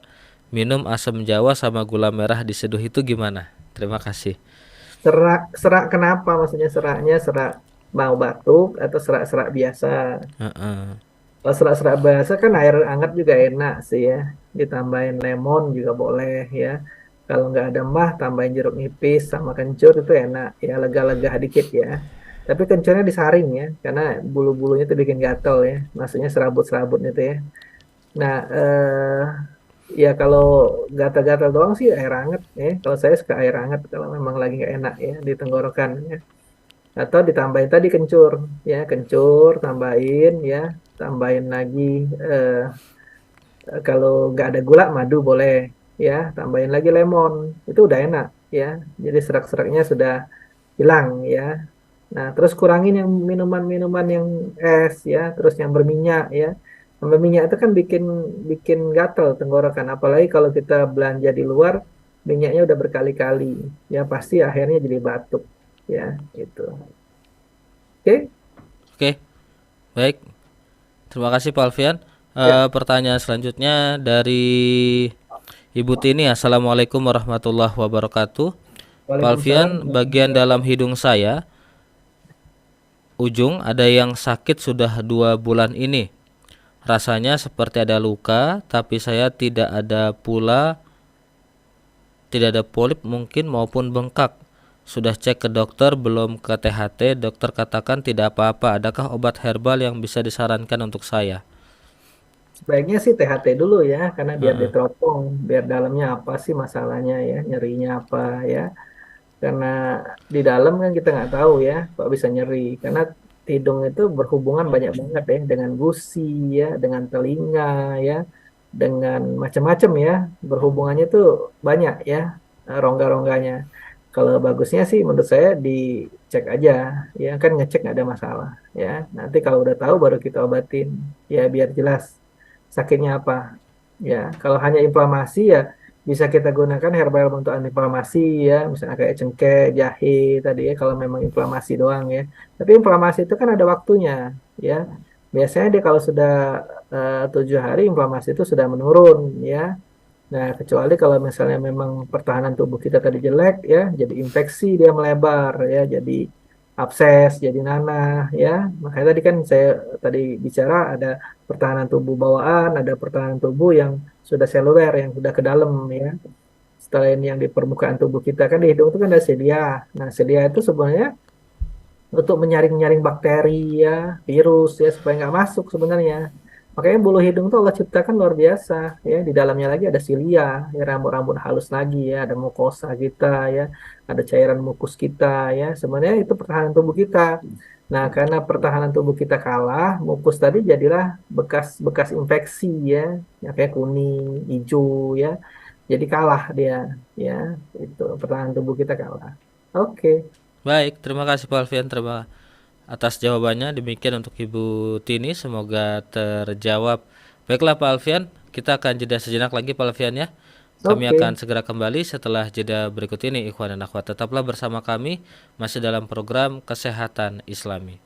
minum asam jawa sama gula merah diseduh itu gimana? Terima kasih. Serak, serak kenapa? Maksudnya seraknya serak mau batuk atau serak-serak biasa? Heeh. Kalau serak-serak biasa kan air hangat juga enak sih ya. Ditambahin lemon juga boleh ya. Kalau nggak ada mah tambahin jeruk nipis sama kencur itu enak ya, lega-lega dikit ya. Tapi kencurnya disaring ya, karena bulu-bulunya itu bikin gatel ya. Maksudnya serabut-serabutnya itu ya. Nah, ya kalau gatal-gatal doang sih air hangat ya. Kalau saya suka air hangat kalau memang lagi nggak enak ya di tenggorokan ya. Atau ditambahin tadi kencur ya, kencur tambahin ya, tambahin lagi eh, kalau nggak ada gula madu boleh ya, tambahin lagi lemon itu udah enak ya. Jadi serak-seraknya sudah hilang ya. Nah, terus kurangin yang minuman-minuman yang es ya, terus yang berminyak ya. Yang berminyak itu kan bikin bikin gatal tenggorokan. Apalagi kalau kita belanja di luar, minyaknya udah berkali-kali. Ya pasti akhirnya jadi batuk. Ya, itu. Oke? Oke, baik. Terima kasih Pak Alfian. Ya. Pertanyaan selanjutnya dari Ibu Tini. Assalamualaikum warahmatullahi wabarakatuh. Pak Waalaikumsalam. Alfian, bagian dalam hidung saya, ujung ada yang sakit sudah 2 bulan ini. Rasanya seperti ada luka, tapi saya tidak ada polip mungkin maupun bengkak. Sudah cek ke dokter, belum ke THT, dokter katakan tidak apa-apa. Adakah obat herbal yang bisa disarankan untuk saya? Sebaiknya sih THT dulu ya, karena biar Heeh. diteropong, biar dalamnya apa sih masalahnya ya, nyerinya apa ya. Karena di dalam kan kita nggak tahu ya kok bisa nyeri karena hidung itu berhubungan banyak banget ya dengan gusi ya dengan telinga ya dengan macam-macam ya berhubungannya tuh banyak ya rongga-rongganya. Kalau bagusnya sih menurut saya dicek aja ya kan ngecek nggak ada masalah ya nanti kalau udah tahu baru kita obatin ya biar jelas sakitnya apa ya kalau hanya inflamasi ya bisa kita gunakan herbal untuk antiinflamasi ya, misalnya kayak cengkeh, jahe tadi ya, kalau memang inflamasi doang ya. Tapi inflamasi itu kan ada waktunya ya. Biasanya dia kalau sudah 7 hari inflamasi itu sudah menurun ya. Nah, kecuali kalau misalnya memang pertahanan tubuh kita tadi jelek ya, jadi infeksi dia melebar ya, jadi abses jadi nanah ya. Makanya tadi kan saya tadi bicara ada pertahanan tubuh bawaan, ada pertahanan tubuh yang sudah seluler, yang sudah ke dalam ya. Selain yang di permukaan tubuh kita kan di hidung itu kan ada sedia. Nah, sedia itu sebenarnya untuk menyaring-nyaring bakteri ya, virus ya supaya nggak masuk sebenarnya. Makanya bulu hidung tuh Allah ciptakan luar biasa ya. Di dalamnya lagi ada silia, ya rambut-rambut halus lagi ya, ada mukosa kita ya, ada cairan mukus kita ya. Sebenarnya itu pertahanan tubuh kita. Nah, karena pertahanan tubuh kita kalah, mukus tadi jadilah bekas-bekas infeksi ya, ya kayak kuning, hijau ya. Jadi kalah dia ya. Itu pertahanan tubuh kita kalah. Oke. Baik, terima kasih Pak Alfian, terima atas jawabannya. Demikian untuk Ibu Tini, semoga terjawab. Baiklah Pak Alfian, kita akan jeda sejenak lagi Pak Alfian ya. Kami Oke. akan segera kembali setelah jeda berikut ini ikhwan dan akhwat. Tetaplah bersama kami masih dalam program Kesehatan Islami.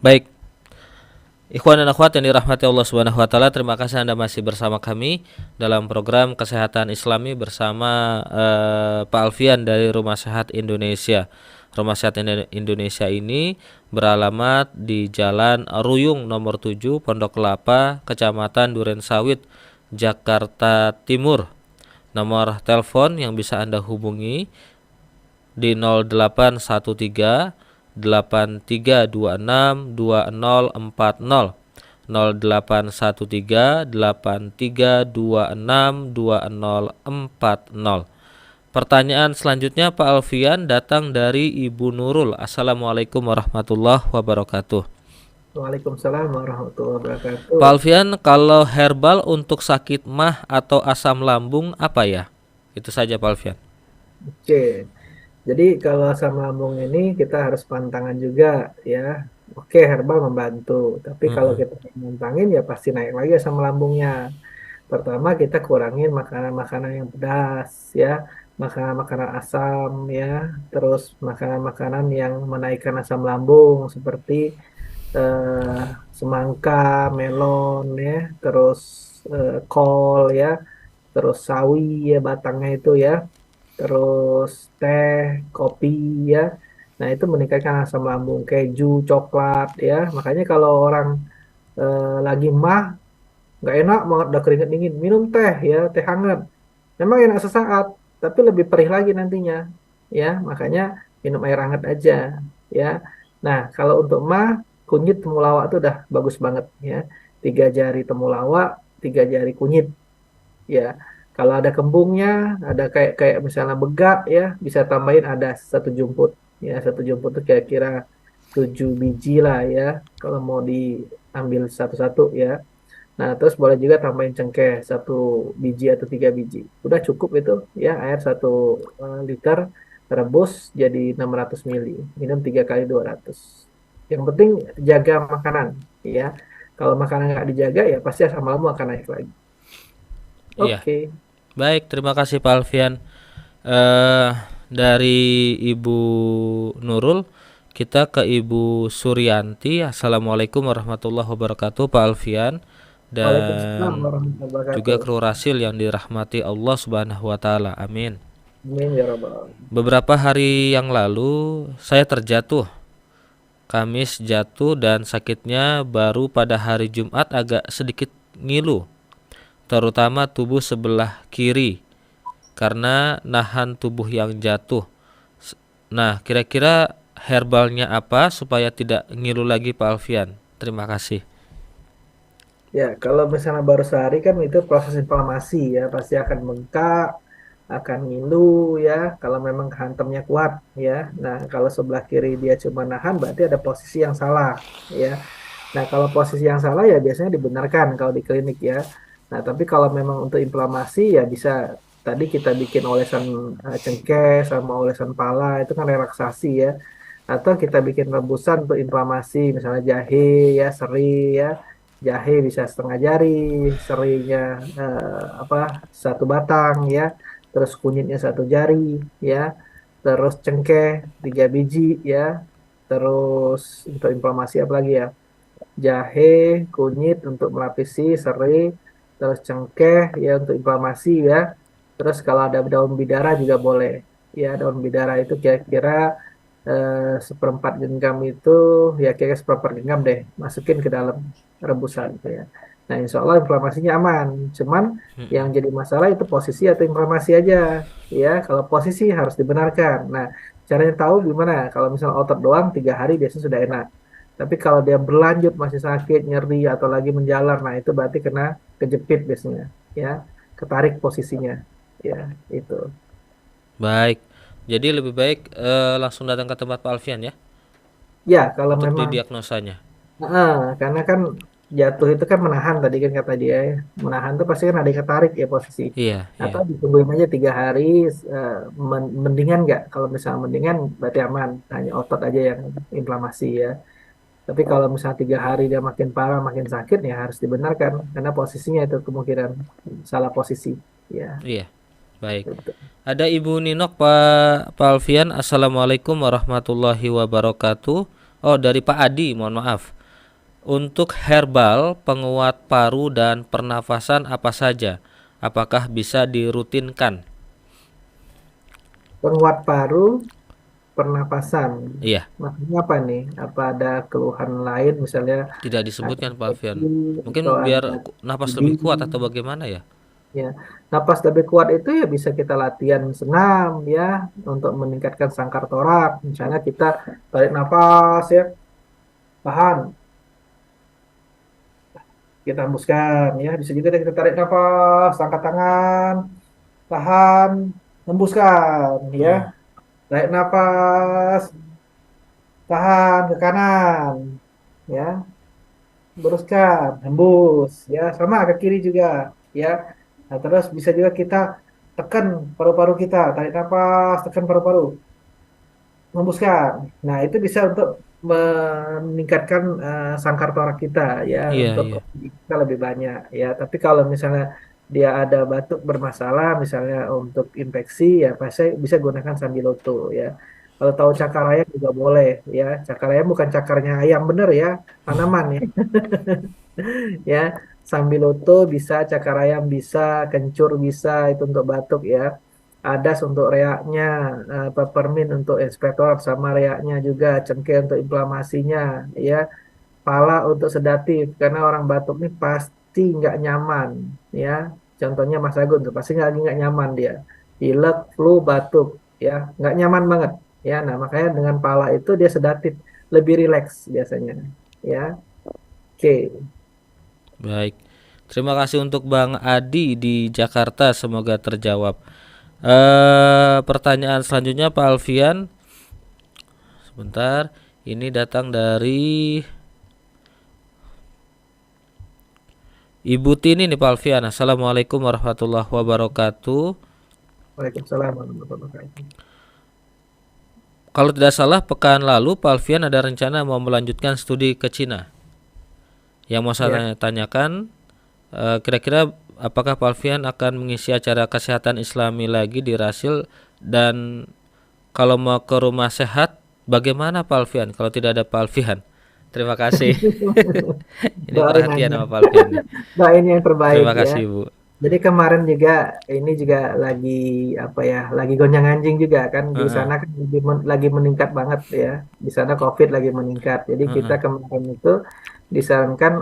Baik, ikhwan dan akhwat yang dirahmati Allah Subhanahu wa taala, terima kasih Anda masih bersama kami dalam program Kesehatan Islami bersama Pak Alfian dari Rumah Sehat Indonesia. Rumah Sehat Indonesia ini beralamat di Jalan Ruyung nomor 7, Pondok Kelapa, Kecamatan Durensawit, Jakarta Timur. Nomor telepon yang bisa Anda hubungi di 0813 8326 2040, 0813 8326 2040. Pertanyaan selanjutnya Pak Alfian datang dari Ibu Nurul. Assalamualaikum warahmatullahi wabarakatuh. Waalaikumsalam warahmatullahi wabarakatuh. Pak Alfian, kalau herbal untuk sakit mah atau asam lambung apa ya? Itu saja Pak Alfian. Oke, jadi kalau asam lambung ini kita harus pantangan juga ya. Oke, herbal membantu, tapi kalau kita pantangin ya pasti naik lagi asam lambungnya. Pertama kita kurangin makanan-makanan yang pedas ya, makanan-makanan asam ya, terus makanan-makanan yang menaikkan asam lambung seperti semangka, melon ya, terus kol ya, terus sawi ya batangnya itu ya, terus teh, kopi ya. Nah, itu meningkatkan asam lambung, keju, coklat ya. Makanya kalau orang lagi mah nggak enak banget udah keringet dingin, minum teh ya, teh hangat. Memang enak sesaat, tapi lebih perih lagi nantinya ya. Makanya minum air hangat aja ya. Nah, kalau untuk mah kunyit temulawak itu udah bagus banget ya. 3 jari temulawak, 3 jari kunyit ya. Kalau ada kembungnya, ada kayak kayak misalnya begak ya, bisa tambahin ada 1 jumput ya. 1 jumput itu kira-kira 7 biji lah ya. Kalau mau diambil satu-satu ya. Nah, terus boleh juga tambahin cengkeh 1 biji atau 3 biji. Udah cukup itu ya, air 1 liter, rebus jadi 600 mili. Minum 3 kali 200. Yang penting jaga makanan ya. Kalau makanan nggak dijaga ya pasti asam lambung akan naik lagi. Iya. Oke. Baik, terima kasih Pak Alfian. eh dari Ibu Nurul, kita ke Ibu Suryanti. Assalamualaikum warahmatullahi wabarakatuh Pak Alfian Waalaikumsalam dan warahmatullahi juga wabarakatuh. kru Rasil yang dirahmati Allah Subhanahu wa taala. Amin. Amin ya rabbal alamin. Beberapa hari yang lalu saya terjatuh. Kamis jatuh dan sakitnya baru pada hari Jumat agak sedikit ngilu, terutama tubuh sebelah kiri karena nahan tubuh yang jatuh. Nah, kira-kira herbalnya apa supaya tidak ngilu lagi Pak Alfian? Terima kasih. Ya, kalau misalnya baru sehari kan itu proses inflamasi ya, pasti akan bengkak, akan ngilu ya, kalau memang hantamnya kuat ya. Nah, kalau sebelah kiri dia cuma nahan, berarti ada posisi yang salah ya. Nah, kalau posisi yang salah ya biasanya dibenarkan kalau di klinik ya. Nah, tapi kalau memang untuk inflamasi ya bisa tadi kita bikin olesan cengkeh sama olesan pala itu kan relaksasi ya. Atau kita bikin rebusan untuk inflamasi misalnya jahe ya, seri ya. Jahe bisa 1/2 jari, serinya apa 1 batang ya. Terus kunyitnya 1 jari ya. Terus cengkeh 3 biji ya. Terus untuk inflamasi apa lagi ya? Jahe, kunyit untuk melapisi seri, terus cengkeh ya untuk inflamasi ya. Terus kalau ada daun bidara juga boleh. Ya, daun bidara itu kira-kira 1/4 genggam itu ya kira-kira 1/4 genggam deh masukin ke dalam rebusan gitu ya. Nah, insya Allah inflamasinya aman. Cuman yang jadi masalah itu posisi atau inflamasi aja. Ya, kalau posisi harus dibenarkan. Nah, caranya tahu gimana? Kalau misalnya otot doang 3 hari biasanya sudah enak. Tapi kalau dia berlanjut masih sakit, nyeri atau lagi menjalar, nah itu berarti kena kejepit biasanya, ya, ketarik posisinya, ya, itu. Baik. Jadi lebih baik langsung datang ke tempat Pak Alfian ya Ya, kalau untuk memang, didiagnosanya. karena kan jatuh itu kan menahan tadi kan kata dia, ya. Menahan tuh pasti kan ada yang ketarik ya posisi. Iya, Atau iya. ditungguin aja 3 hari, mendingan nggak? Kalau misalnya mendingan berarti aman, hanya otot aja yang inflamasi ya. Tapi kalau misalnya 3 hari dia makin parah, makin sakit ya harus dibenarkan karena posisinya itu kemungkinan salah posisi. Ya, Iya. Baik. gitu. Ada Ibu Ninok Pak Alfian. Assalamualaikum warahmatullahi wabarakatuh. Oh, dari Pak Adi, mohon maaf. Untuk herbal, penguat paru dan pernafasan apa saja? Apakah bisa dirutinkan? Penguat paru, pernapasan. Iya, Maksudnya apa nih? Apa ada keluhan lain, misalnya tidak ada disebutkan Pak Alfian. infeksi Mungkin atau biar ada napas TB? lebih kuat atau bagaimana ya? Ya, napas lebih kuat itu ya bisa kita latihan senam ya untuk meningkatkan sangkar torak. Misalnya kita tarik napas ya, tahan, kita hembuskan ya. Bisa juga kita tarik napas, angkat tangan, tahan, hembuskan ya. Hmm. Tarik napas, tahan ke kanan ya. Luruskan, hembus ya. Sama ke kiri juga ya. Nah, terus bisa juga kita tekan paru-paru kita, tarik napas, tekan paru-paru, hembuskan. Nah, itu bisa untuk meningkatkan sangkar torak kita ya, Iya, untuk iya. kita lebih banyak ya. Tapi kalau misalnya dia ada batuk bermasalah, misalnya untuk infeksi ya, pasti bisa gunakan sambiloto ya. Kalau tahu cakar ayam juga boleh ya. Cakar ayam bukan cakarnya ayam bener ya, tanaman ya. Ya, sambiloto bisa, cakar ayam bisa, kencur bisa, itu untuk batuk ya. Adas untuk reaknya, peppermint untuk ekspektorat sama reaknya juga, cengkeh untuk inflamasinya, ya. Pala untuk sedatif, karena orang batuk ini pasti nggak nyaman, ya. Contohnya Mas Agun tuh pasti nggak nyaman dia, pilek, flu, batuk, ya, nggak nyaman banget, ya. Nah makanya dengan pala itu dia sedatif, lebih rileks biasanya, ya. Oke. Baik. Terima kasih untuk Bang Adi di Jakarta, semoga terjawab. Pertanyaan selanjutnya Pak Alfian. Sebentar. Ini datang dari Ibu Tini nih Pak Alfian. Assalamualaikum warahmatullahi wabarakatuh. Waalaikumsalam warahmatullahi wabarakatuh. Kalau tidak salah pekan lalu Pak Alfian ada rencana mau melanjutkan studi ke Cina. Yang mau Ya, saya tanyakan, kira-kira apakah Pak Alfian akan mengisi acara kesehatan Islami lagi di Rasil, dan kalau mau ke rumah sehat bagaimana Pak Alfian kalau tidak ada Pak Alfian? Terima kasih. Ini doain perhatian aja. sama Pak Alfian nih. Doain yang terbaik Terima ya. kasih Bu. Jadi kemarin juga ini juga lagi apa ya, lagi gonjang-ganjing juga kan di Heeh, sana kan lagi meningkat banget ya. Di sana COVID lagi meningkat. Jadi kita heeh. kemarin itu disarankan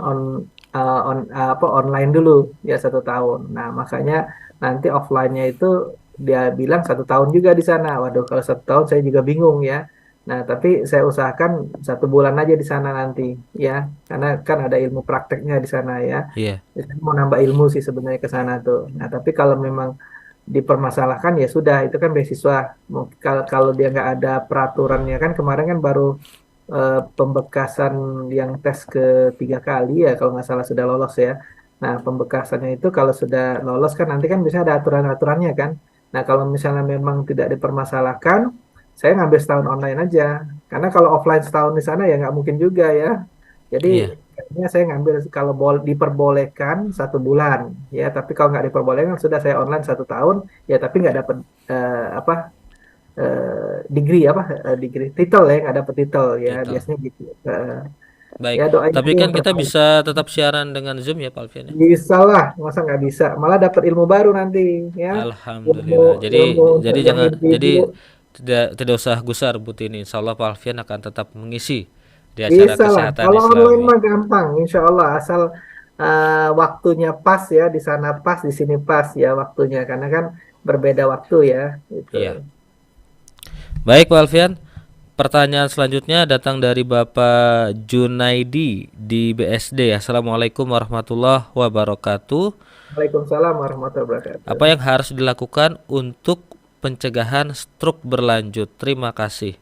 apa online dulu ya 1 tahun. Nah makanya nanti offline-nya itu dia bilang 1 tahun juga di sana. Waduh kalau 1 tahun saya juga bingung ya. Nah tapi saya usahakan 1 bulan aja di sana nanti ya, karena kan ada ilmu prakteknya di sana ya. Iya, Saya mau nambah ilmu sih sebenarnya ke sana tuh. Nah, tapi kalau memang dipermasalahkan ya sudah, itu kan beasiswa. Kalau dia nggak ada peraturannya kan kemarin kan baru pembekasan yang tes ke 3 kali ya kalau nggak salah sudah lolos ya. Nah, pembekasannya itu kalau sudah lolos kan nanti kan bisa ada aturan-aturannya kan. Nah, kalau misalnya memang tidak dipermasalahkan, saya ngambil setahun online aja. Karena kalau offline setahun di sana ya nggak mungkin juga ya. Jadi iya, kayaknya saya ngambil kalau diperbolehkan 1 bulan ya, tapi kalau nggak diperbolehkan sudah saya online 1 tahun ya, tapi nggak dapat apa degree apa degree title ya, nggak dapat title ya gitu. biasanya gitu. Baik. Ya doain Tapi aja kan yang kita terbaik. bisa tetap siaran dengan Zoom ya Pak Alfian ya. Bisa lah, masa nggak bisa? Malah dapat ilmu baru nanti ya, ilmu Alhamdulillah. Jadi ilmu untuk jadi yang jangan individu. tidak usah gusar Bu Tini. Insya Allah Pak Alfian akan tetap mengisi di acara Bisa lah. kesehatan Kalau online Islami. mah gampang, insya Allah asal waktunya pas ya, di sana pas, di sini pas ya waktunya, karena kan berbeda waktu ya, gitu. Iya. Baik Pak Alfian. Pertanyaan selanjutnya datang dari Bapak Junaidi di BSD. Assalamualaikum warahmatullahi wabarakatuh. Waalaikumsalam warahmatullahi wabarakatuh. Apa yang harus dilakukan untuk pencegahan stroke berlanjut? Terima kasih.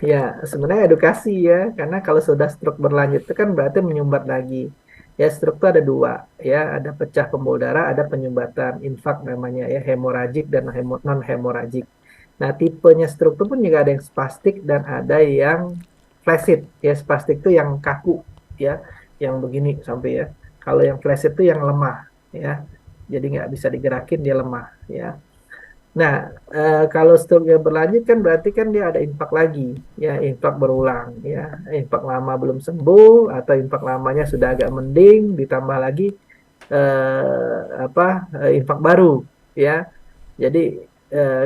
Ya, sebenarnya edukasi ya, karena kalau sudah stroke berlanjut itu kan berarti menyumbat lagi. Ya, stroke itu ada dua, ya, ada pecah pembuluh darah, ada penyumbatan, infak namanya ya, hemoragik dan non hemoragik. Nah, tipenya stroke itu pun juga ada yang spastik dan ada yang flaccid. Ya, spastik itu yang kaku, ya, yang begini sampai ya. Kalau yang flaccid itu yang lemah, ya. Jadi nggak bisa digerakin, dia lemah, ya. Nah, kalau stroke berlanjut kan berarti kan dia ada infak lagi, ya infak berulang, ya infak lama belum sembuh atau infak lamanya sudah agak mending, ditambah lagi infak baru, ya. Jadi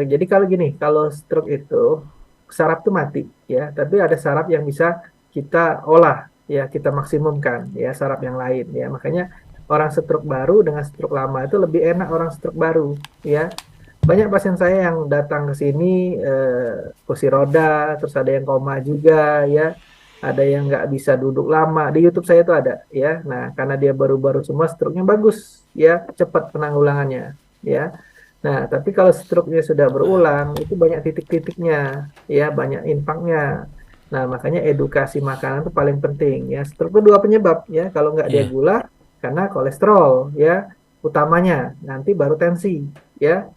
jadi kalau gini, kalau stroke itu saraf tuh mati, ya, tapi ada saraf yang bisa kita olah, ya kita maksimumkan, ya saraf yang lain, ya makanya orang stroke baru dengan stroke lama itu lebih enak orang stroke baru, ya. Banyak pasien saya yang datang ke sini kursi roda, terus ada yang koma juga, ya. Ada yang nggak bisa duduk lama. Di YouTube saya itu ada, ya. Nah, karena dia baru-baru semua stroke-nya bagus, ya, cepat penanggulangannya, ya. Nah, tapi kalau stroke-nya sudah berulang, itu banyak titik-titiknya, ya, banyak impaknya. Nah, makanya edukasi makanan itu paling penting, ya. Stroke itu dua penyebab, ya. Kalau nggak dia Iya, gula, karena kolesterol, ya, utamanya. Nanti baru tensi, ya.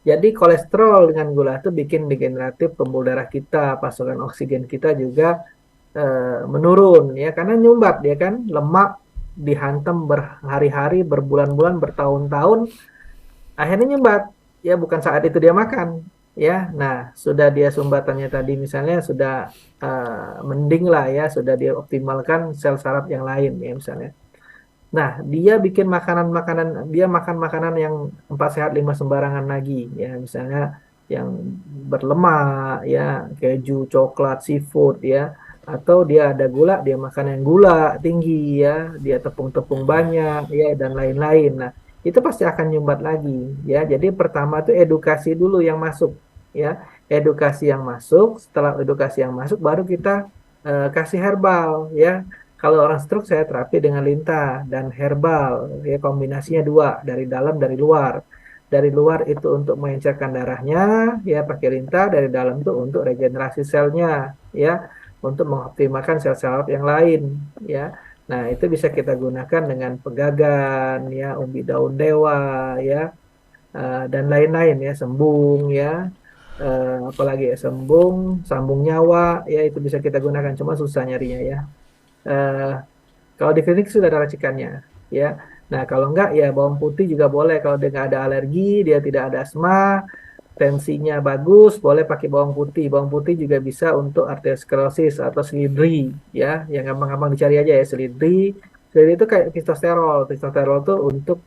Jadi kolesterol dengan gula itu bikin degeneratif pembuluh darah kita, pasokan oksigen kita juga menurun, ya, karena nyumbat dia kan lemak dihantam berhari-hari, berbulan-bulan, bertahun-tahun, akhirnya nyumbat, ya bukan saat itu dia makan, ya. Nah, sudah dia sumbatannya tadi misalnya sudah mending lah, ya, sudah dia optimalkan sel saraf yang lain, ya misalnya. Nah, dia bikin makanan-makanan, dia makan makanan yang 4 sehat 5 sembarangan lagi, ya misalnya yang berlemak, ya keju, coklat, seafood, ya. Atau dia ada gula, dia makan yang gula tinggi, ya, dia tepung-tepung banyak, ya, dan lain-lain. Nah, itu pasti akan nyumbat lagi, ya. Jadi pertama tuh edukasi dulu yang masuk, ya, edukasi yang masuk. Setelah edukasi yang masuk, baru kita kasih herbal, ya. Kalau orang stroke saya terapi dengan lintah dan herbal, ya kombinasinya dua, dari dalam dari luar. Dari luar itu untuk mengencerkan darahnya, ya pakai lintah, dari dalam itu untuk regenerasi selnya, ya, untuk mengoptimalkan sel saraf yang lain, ya. Nah, itu bisa kita gunakan dengan pegagan, ya, umbi daun dewa, ya, dan lain-lain, ya, sembung, ya, apalagi ya, sembung, sambung nyawa, ya itu bisa kita gunakan, cuma susah nyarinya, ya. Eh, Kalau di klinik sudah ada racikannya, ya. Nah, kalau enggak ya bawang putih juga boleh. Kalau dia nggak ada alergi, dia tidak ada asma, tensinya bagus, boleh pakai bawang putih. Bawang putih juga bisa untuk arteriosklerosis atau selidri, ya. Yang gampang-gampang dicari aja ya selidri. Selidri itu kayak kristosterol. Kristosterol itu untuk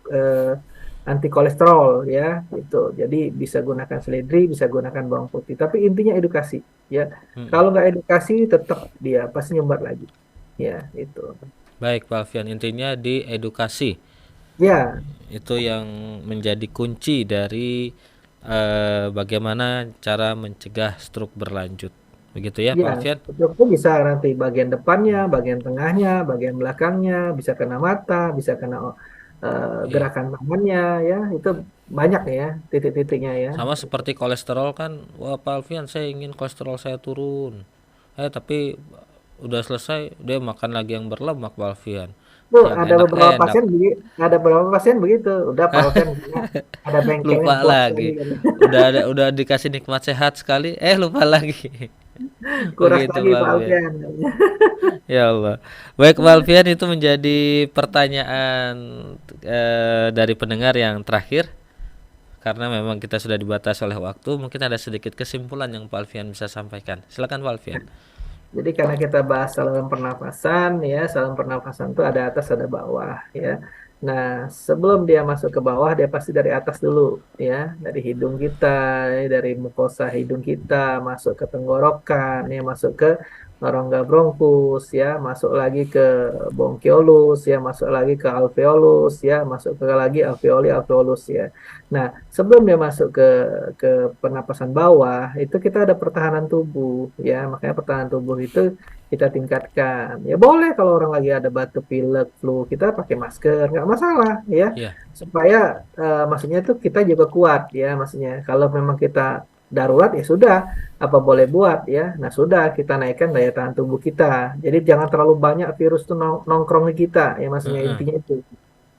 anti kolesterol, ya. Itu. Jadi bisa gunakan selidri, bisa gunakan bawang putih. Tapi intinya edukasi, ya. mm. Kalau nggak edukasi, tetap dia pasti nyumbat lagi. Ya, itu. Baik Pak Alfian, intinya di edukasi Ya, itu yang menjadi kunci dari bagaimana cara mencegah stroke berlanjut. Begitu ya ya, Pak Alfian? itu bisa nanti bagian depannya, bagian tengahnya, bagian belakangnya, bisa kena mata, bisa kena Iya. gerakan tangannya, ya, itu banyak ya titik-titiknya ya. Sama seperti kolesterol kan, wah Pak Alfian saya ingin kolesterol saya turun. Tapi udah selesai dia makan lagi yang berlemak Pak Alfian. Tuh Yang ada beberapa enak-enak. pasien begitu, ada beberapa pasien begitu. Udah Pak Alven punya ada bengkelnya Lupa puas lagi lagi. kan. Udah dikasih nikmat sehat sekali, lupa lagi. Kuras Begitu lagi Pak Pak Alfian. Alven. Ya Allah. Baik Pak Alfian, itu menjadi pertanyaan dari pendengar yang terakhir karena memang kita sudah dibatasi oleh waktu. Mungkin ada sedikit kesimpulan yang Pak Alfian bisa sampaikan. Silakan Pak Alfian. Jadi karena kita bahas saluran pernafasan, ya saluran pernafasan itu ada atas ada bawah, ya. Nah, sebelum dia masuk ke bawah, dia pasti dari atas dulu, ya, dari hidung kita, ya, dari mukosa hidung kita, masuk ke tenggorokan, ya, masuk ke rongga bronkus, ya, masuk lagi ke bronchiolus, ya, masuk lagi ke alveolus, ya, masuk ke lagi alveoli alveolus, ya. Nah, sebelum dia masuk ke pernapasan bawah, itu kita ada pertahanan tubuh, ya. Makanya pertahanan tubuh itu kita tingkatkan. Ya boleh kalau orang lagi ada batuk, pilek, flu, kita pakai masker, nggak masalah, ya. Iya. Supaya maksudnya itu kita juga kuat, ya. Maksudnya kalau memang kita darurat ya sudah, apa boleh buat, ya. Nah sudah kita naikkan daya tahan tubuh kita. Jadi jangan terlalu banyak virus tuh nongkrong di kita, ya. Maksudnya Heeh. intinya itu.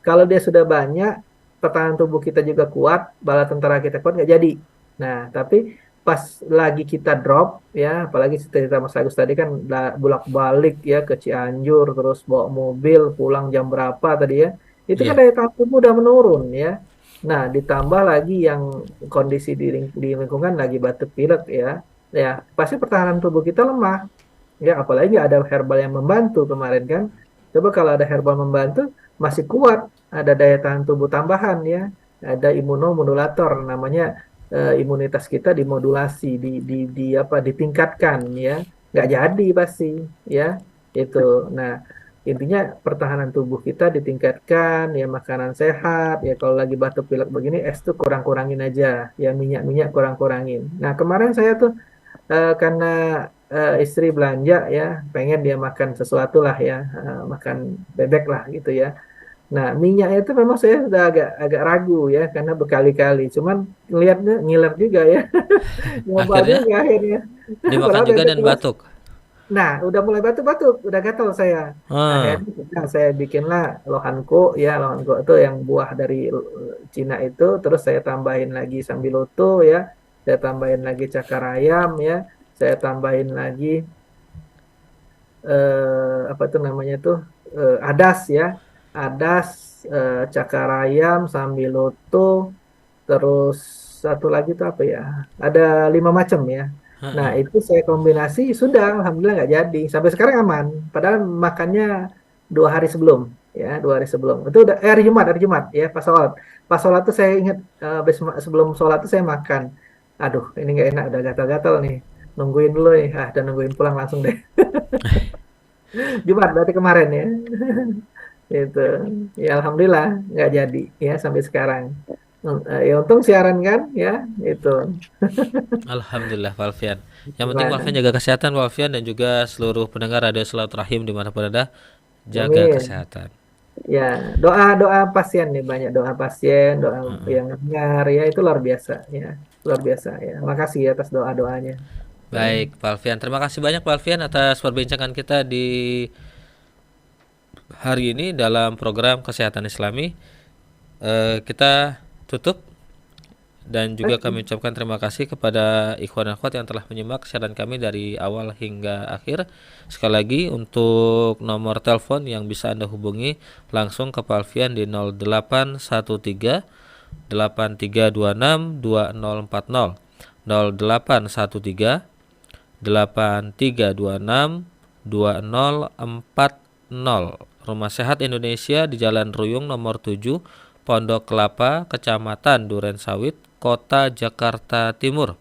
Kalau dia sudah banyak, pertahanan tubuh kita juga kuat, bala tentara kita kuat, nggak jadi. Nah, tapi pas lagi kita drop, ya, apalagi cerita Mas Agus tadi kan bolak-balik ya ke Cianjur, terus bawa mobil, pulang jam berapa tadi ya, itu kan Iya. daya tahan tubuh udah menurun ya. Nah, ditambah lagi yang kondisi di lingkungan lagi batuk pilek ya, ya pasti pertahanan tubuh kita lemah. Ya, apalagi nggak ada herbal yang membantu kemarin kan. Coba kalau ada herbal membantu, masih kuat, ada daya tahan tubuh tambahan ya, ada imunomodulator, namanya imunitas kita dimodulasi, di apa, ditingkatkan ya. Nggak jadi pasti ya, itu. Nah, intinya pertahanan tubuh kita ditingkatkan, ya makanan sehat, ya kalau lagi batuk pilek begini, es tuh kurang-kurangin aja, ya minyak-minyak kurang-kurangin. Nah, kemarin saya tuh karena istri belanja ya, pengen dia makan sesuatu lah ya, makan bebek lah gitu ya. Nah, minyaknya itu memang saya sudah agak agak ragu ya, karena berkali-kali. Cuman ngelihatnya ngiler juga ya, nyoba Akhirnya juga akhirnya. dimakan Padahal juga bebek dan jelas. batuk. Nah, udah mulai batuk-batuk, udah gatal saya. Ah, Akhirnya sudah saya bikinlah lohanko ya, lohanko itu yang buah dari Cina itu, terus saya tambahin lagi sambiloto ya, saya tambahin lagi cakar ayam ya, saya tambahin lagi apa tuh namanya tuh, adas ya, adas, cakar ayam, sambiloto, terus satu lagi tuh apa ya, ada 5 macam ya. Nah itu saya kombinasi sudah, alhamdulillah nggak jadi sampai sekarang aman. Padahal makannya 2 hari sebelum, ya 2 hari sebelum itu udah hari Jumat ya, pas sholat tuh saya ingat, sebelum sholat tuh saya makan. Aduh ini nggak enak, udah gatal-gatal nih, nungguin dulu nih, dan nungguin pulang langsung deh. Jumat berarti kemarin ya. Itu. Ya alhamdulillah nggak jadi ya sampai sekarang. Ya untung siaran kan ya itu. Alhamdulillah Pak Alfian. Yang penting Pak Gimana? Alfian jaga kesehatan Pak Alfian, dan juga seluruh pendengar radio Silaturahim dimanapun ada, jaga Amin. kesehatan. Ya, doa-doa pasien nih, banyak doa pasien, doa yang dengar ya, itu luar biasa ya. Luar biasa ya. Makasih atas doa-doanya. Ya. Baik Pak Alfian, terima kasih banyak Pak Alfian atas perbincangan kita di hari ini dalam program Kesehatan Islami. Kita tutup, dan juga kami Oke. ucapkan terima kasih kepada ikhwan dan akhwat yang telah menyimak siaran kami dari awal hingga akhir. Sekali lagi, untuk nomor telepon yang bisa Anda hubungi langsung ke Pak Alfian di 0813 8326 2040, 0813 8326 2040. Rumah Sehat Indonesia di Jalan Ruyung nomor 7, Pondok Kelapa, Kecamatan Duren Sawit, Kota Jakarta Timur.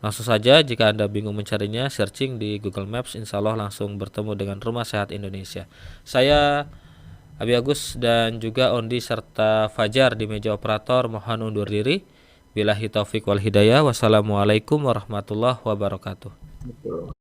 Langsung saja, jika Anda bingung mencarinya, searching di Google Maps, insya Allah langsung bertemu dengan Rumah Sehat Indonesia. Saya Abi Agus dan juga Ondi serta Fajar di meja operator mohon undur diri. Billahi taufik wal hidayah. Wassalamualaikum warahmatullahi wabarakatuh. Gitu.